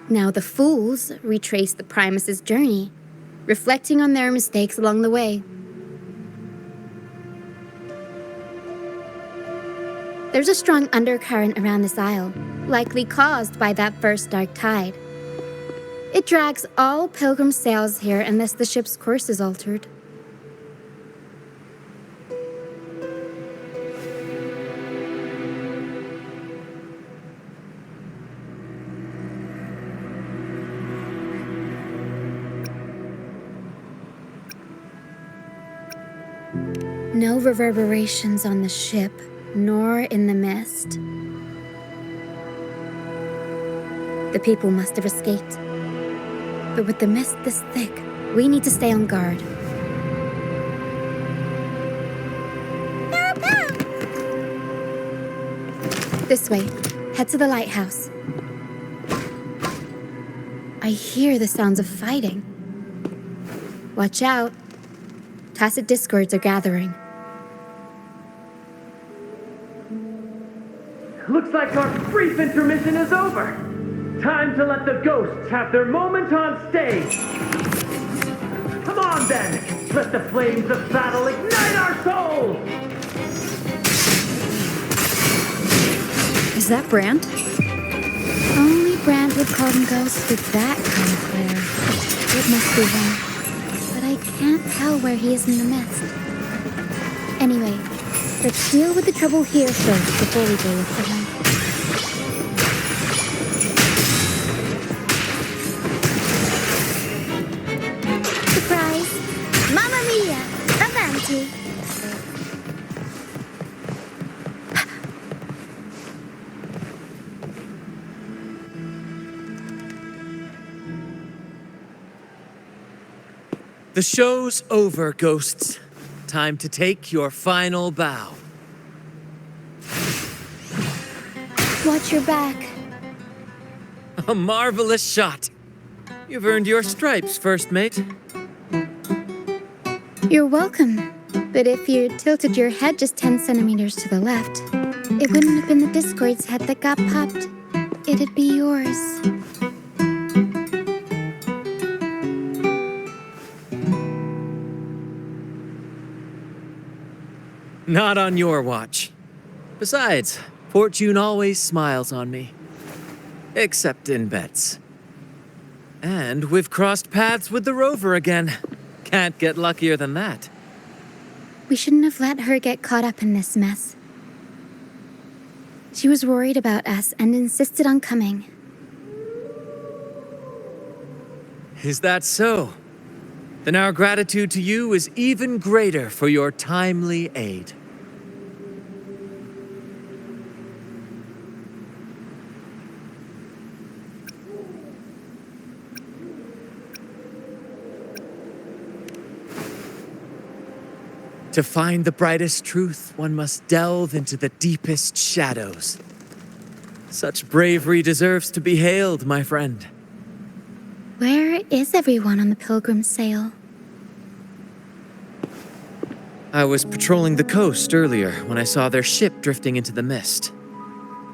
Now the fools retrace the Primus's journey, reflecting on their mistakes along the way. There's a strong undercurrent around this isle, likely caused by that first dark tide. It drags all pilgrim sails here unless the ship's course is altered. No reverberations on the ship, nor in the mist. The people must have escaped. But with the mist this thick, we need to stay on guard. This way. Head to the lighthouse. I hear the sounds of fighting. Watch out. Tacit discords are gathering. Looks like our brief intermission is over. Time to let the ghosts have their moment on stage. Come on then, let the flames of battle ignite our souls! Is that Brand? Only Brand would call them ghosts with that kind of glare. It must be him. But I can't tell where he is in the mist. Anyway, let's deal with the trouble here first before we go look for him. Surprise! Mamma mia! Avanti! The show's over, ghosts. Time to take your final bow. Watch your back. A marvelous shot. You've earned your stripes, first mate. You're welcome. But if you tilted your head just 10 centimeters to the left, it wouldn't have been the Discord's head that got popped. It'd be yours. Not on your watch. Besides, fortune always smiles on me. Except in bets. And we've crossed paths with the rover again. Can't get luckier than that. We shouldn't have let her get caught up in this mess. She was worried about us and insisted on coming. Is that so? Then our gratitude to you is even greater for your timely aid. To find the brightest truth, one must delve into the deepest shadows. Such bravery deserves to be hailed, my friend. Where is everyone on the Pilgrim sail? I was patrolling the coast earlier when I saw their ship drifting into the mist.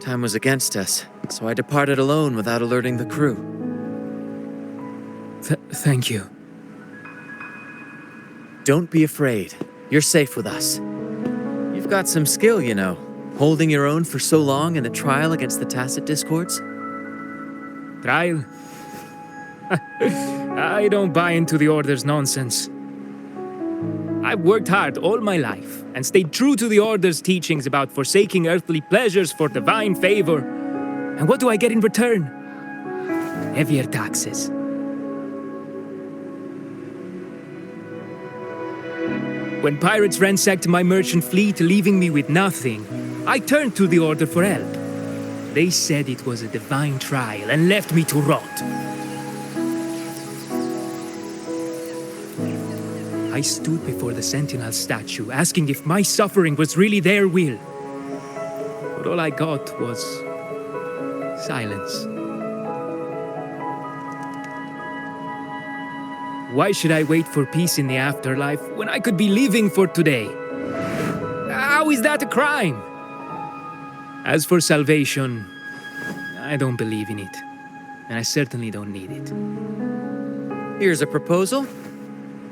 Time was against us, so I departed alone without alerting the crew. Thank you. Don't be afraid. You're safe with us. You've got some skill, you know, holding your own for so long in the trial against the Tacit Discords. Trial? I don't buy into the Order's nonsense. I've worked hard all my life and stayed true to the Order's teachings about forsaking earthly pleasures for divine favor. And what do I get in return? Heavier taxes. When pirates ransacked my merchant fleet, leaving me with nothing, I turned to the Order for help. They said it was a divine trial and left me to rot. I stood before the Sentinel statue, asking if my suffering was really their will. But all I got was silence. Why should I wait for peace in the afterlife when I could be living for today? How is that a crime? As for salvation, I don't believe in it, and I certainly don't need it. Here's a proposal.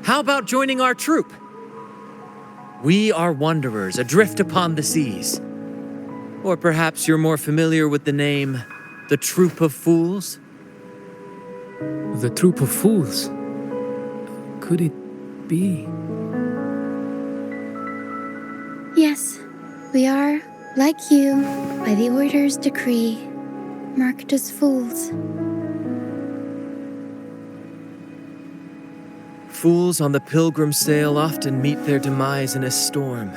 How about joining our troop? We are wanderers adrift upon the seas. Or perhaps you're more familiar with the name, the Troop of Fools? The Troop of Fools? Could it be? Yes, we are, like you, by the Order's decree, marked as fools. Fools on the pilgrim sail often meet their demise in a storm,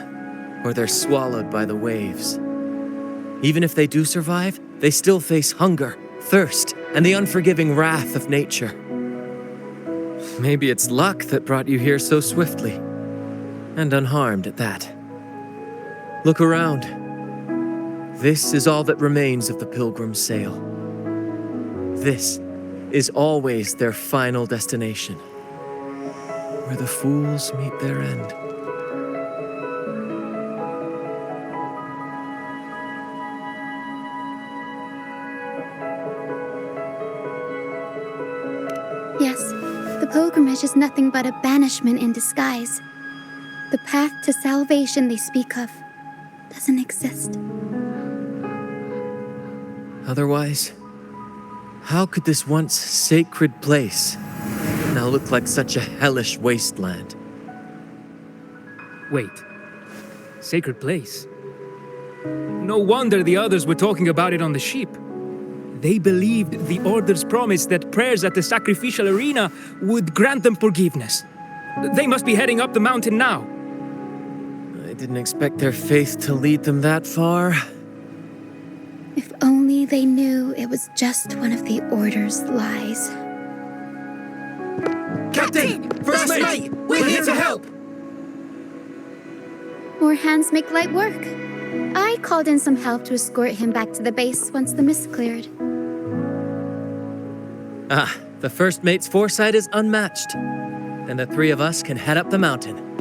or they're swallowed by the waves. Even if they do survive, they still face hunger, thirst, and the unforgiving wrath of nature. Maybe it's luck that brought you here so swiftly, and unharmed at that. Look around. This is all that remains of the pilgrim's sail. This is always their final destination, where the fools meet their end. Yes, the pilgrimage is nothing but a banishment in disguise. The path to salvation they speak of doesn't exist. Otherwise, how could this once sacred place now look like such a hellish wasteland? Wait. Sacred place? No wonder the others were talking about it on the ship. They believed the Order's promise that prayers at the sacrificial arena would grant them forgiveness. They must be heading up the mountain now. I didn't expect their faith to lead them that far. If only they knew it was just one of the Order's lies. Captain! First Mate! We're here to help! More hands make light work. I called in some help to escort him back to the base once the mist cleared. Ah, the First Mate's foresight is unmatched. And the three of us can head up the mountain.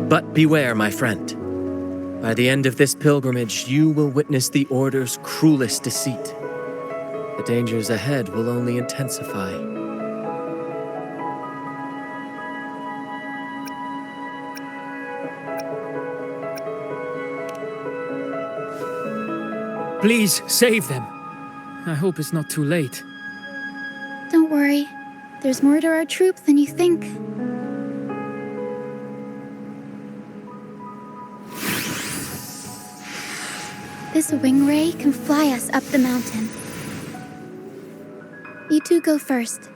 But beware, my friend. By the end of this pilgrimage, you will witness the Order's cruelest deceit. The dangers ahead will only intensify. Please, save them. I hope it's not too late. Don't worry. There's more to our troop than you think. This wing ray can fly us up the mountain. You two go first.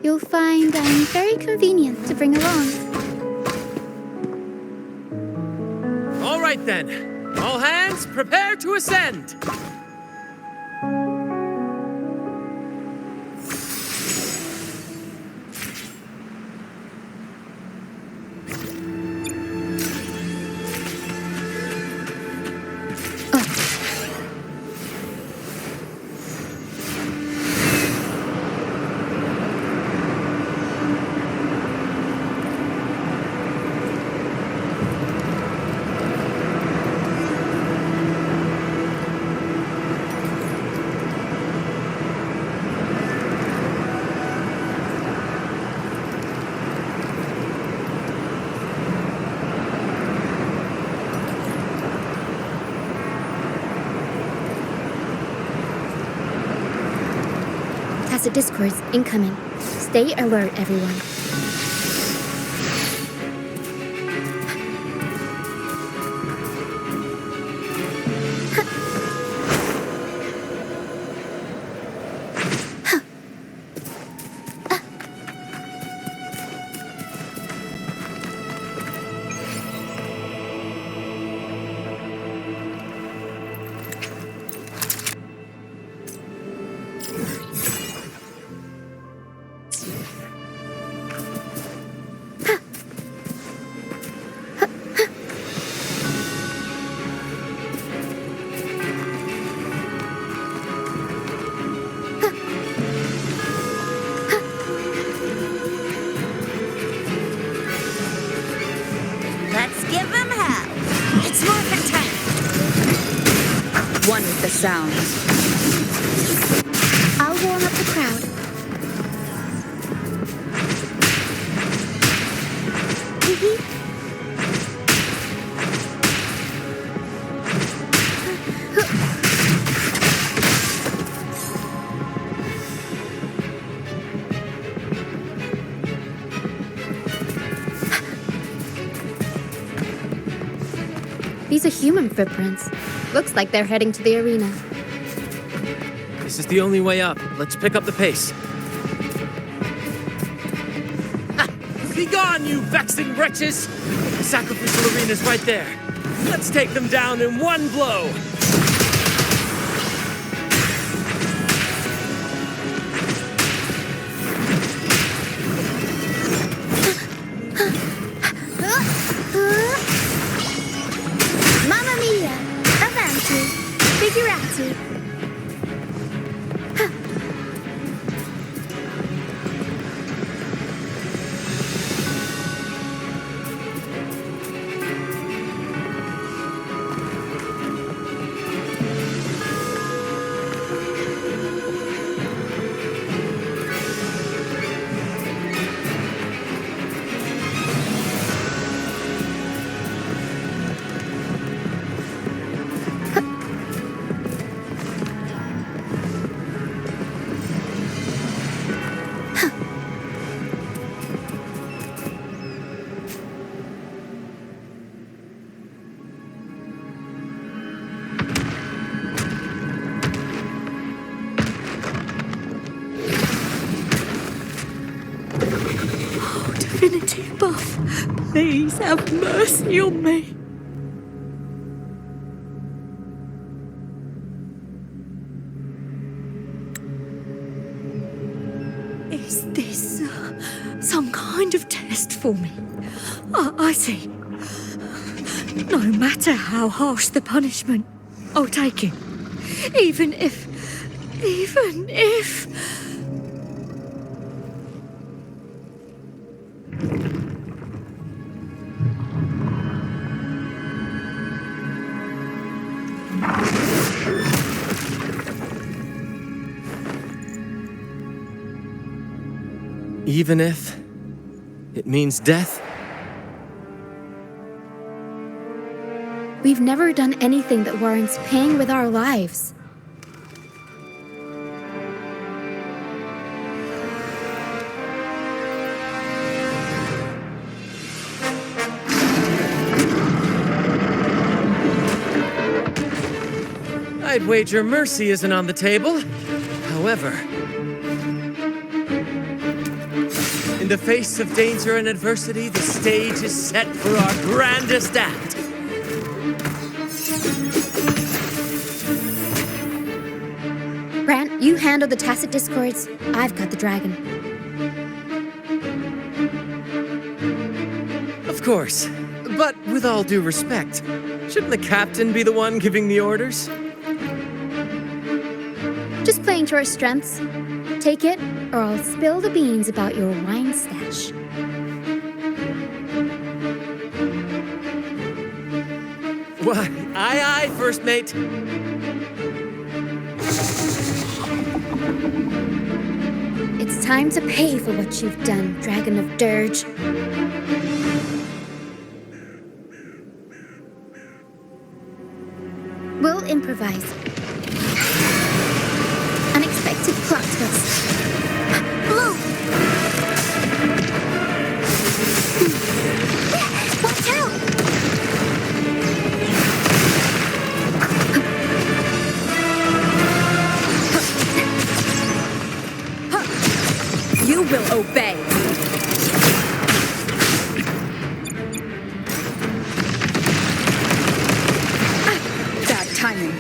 You'll find I'm very convenient to bring along. All right then. All hands, prepare to ascend. Tacit discords incoming. Stay alert, everyone. Let's give them hell. It's morphin' time. One with the sounds. I'll warm up the crowd. These are human footprints. Looks like they're heading to the arena. This is the only way up. Let's pick up the pace. Ha! Be gone, you vexing wretches! The sacrificial arena's right there. Let's take them down in one blow! Mamma mia! Avanti! Figurati! Divinity above, please have mercy on me. Is this some kind of test for me? I see. No matter how harsh the punishment, I'll take it. Even if... Even if it means death? We've never done anything that warrants paying with our lives. I'd wager mercy isn't on the table. However, in the face of danger and adversity, the stage is set for our grandest act. Brant, you handle the tacit discords. I've got the dragon. Of course. But with all due respect, shouldn't the captain be the one giving the orders? Just playing to our strengths. Take it, or I'll spill the beans about your wine stash. Why, aye, first mate. It's time to pay for what you've done, Dragon of Dirge. We'll improvise. Unexpected plot twist. Blue! Watch out! You will obey. Bad timing.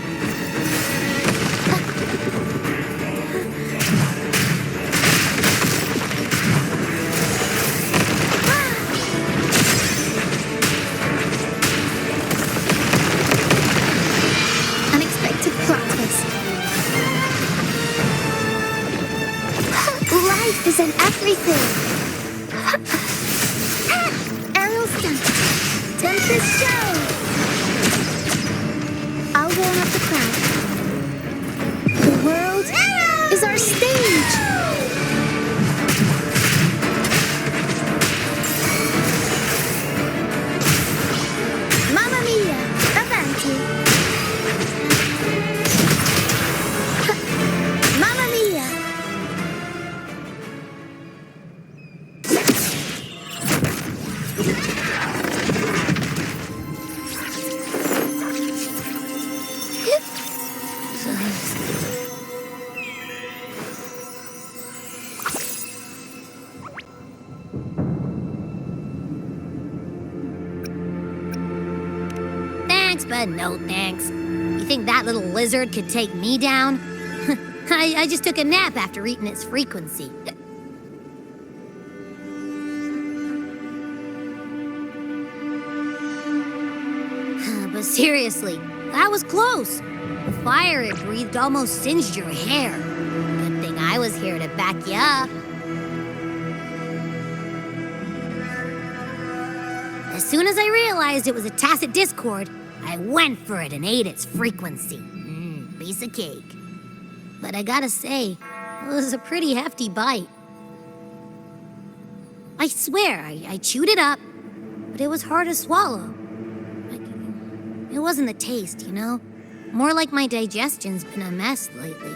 Unexpected plot twist. Life is in everything. Aerial stunt. Tempest show. I'll warm up the crowd. The world is our stage. Mamma mia, avanti. Mamma mia. Thanks, but no thanks. You think that little lizard could take me down? I just took a nap after eating its frequency. But seriously, that was close. The fire it breathed almost singed your hair. Good thing I was here to back you up. As soon as I realized it was a tacit discord, I went for it and ate its frequency. Piece of cake. But I gotta say, it was a pretty hefty bite. I swear, I chewed it up, but it was hard to swallow. It wasn't the taste, you know? More like my digestion's been a mess lately.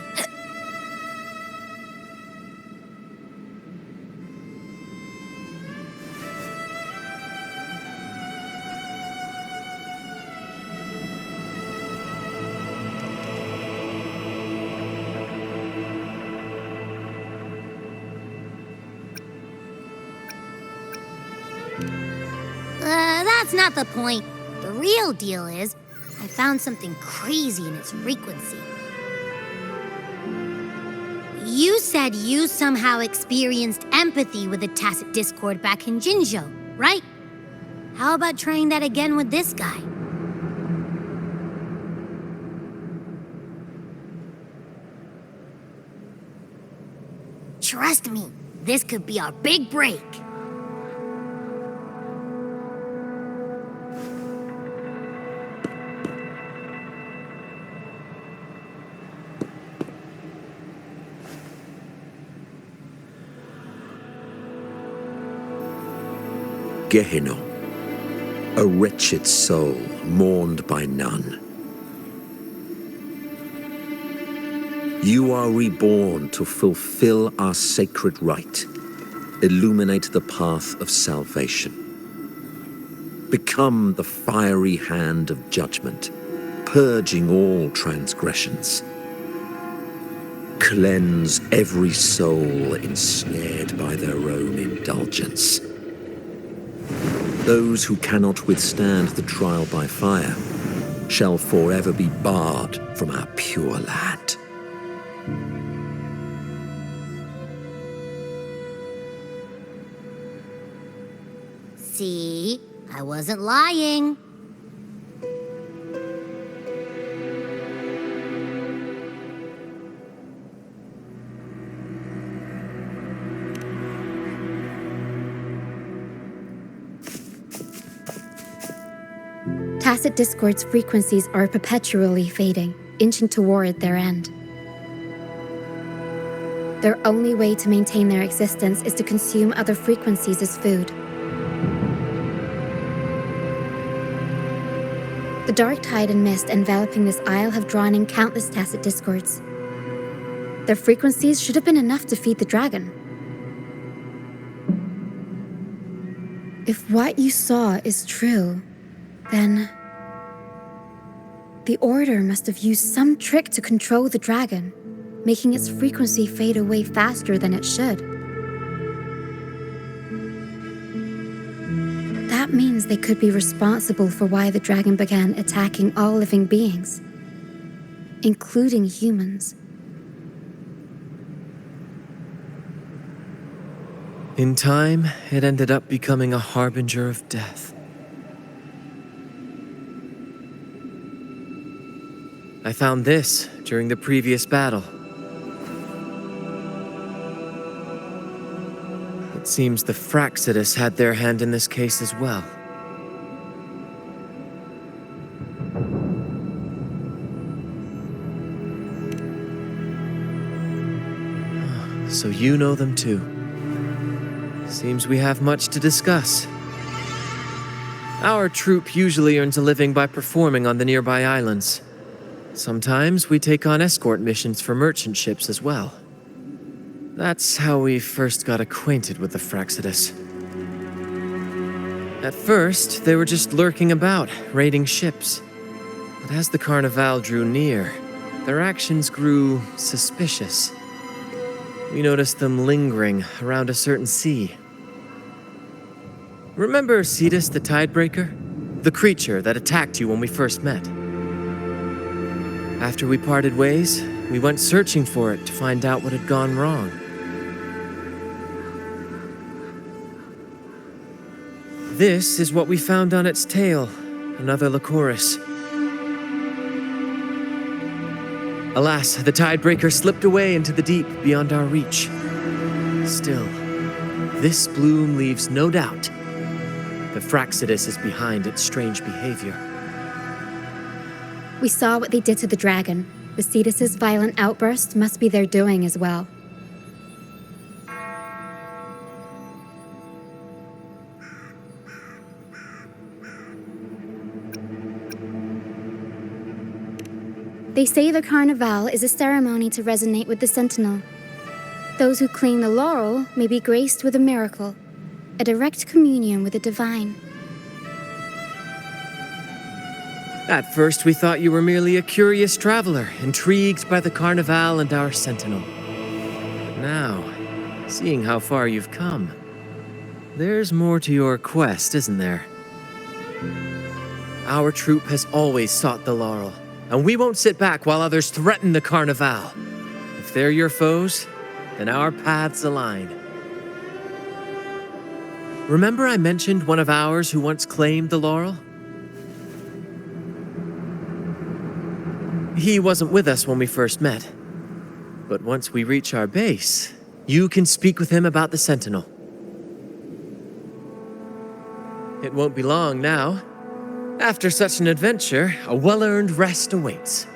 That's not the point. The real deal is, I found something crazy in its frequency. You said you somehow experienced empathy with the tacit discord back in Jinzhou, right? How about trying that again with this guy? Trust me, this could be our big break. Gehenna, a wretched soul mourned by none. You are reborn to fulfill our sacred rite, illuminate the path of salvation. Become the fiery hand of judgment, purging all transgressions. Cleanse every soul ensnared by their own indulgence. Those who cannot withstand the trial by fire shall forever be barred from our pure land. See? I wasn't lying. Tacit Discord's frequencies are perpetually fading, inching toward their end. Their only way to maintain their existence is to consume other frequencies as food. The dark tide and mist enveloping this isle have drawn in countless Tacit Discords. Their frequencies should have been enough to feed the dragon. If what you saw is true, then the Order must have used some trick to control the dragon, making its frequency fade away faster than it should. That means they could be responsible for why the dragon began attacking all living beings, including humans. In time, it ended up becoming a harbinger of death. I found this during the previous battle. It seems the Rinascita had their hand in this case as well. So you know them too. Seems we have much to discuss. Our troop usually earns a living by performing on the nearby islands. Sometimes we take on escort missions for merchant ships as well. That's how we first got acquainted with the Rinascita. At first, they were just lurking about, raiding ships. But as the Carnival drew near, their actions grew suspicious. We noticed them lingering around a certain sea. Remember Cetus the Tidebreaker? The creature that attacked you when we first met? After we parted ways, we went searching for it to find out what had gone wrong. This is what we found on its tail, another Lycoris. Alas, the Tidebreaker slipped away into the deep beyond our reach. Still, this bloom leaves no doubt. The Rinascita is behind its strange behavior. We saw what they did to the dragon. The Cetus's violent outburst must be their doing as well. They say the Carnival is a ceremony to resonate with the Sentinel. Those who claim the laurel may be graced with a miracle, a direct communion with the divine. At first, we thought you were merely a curious traveler, intrigued by the Carnival and our Sentinel. But now, seeing how far you've come, there's more to your quest, isn't there? Our troop has always sought the laurel, and we won't sit back while others threaten the Carnival. If they're your foes, then our paths align. Remember I mentioned one of ours who once claimed the laurel? He wasn't with us when we first met. But once we reach our base, you can speak with him about the Sentinel. It won't be long now. After such an adventure, a well-earned rest awaits.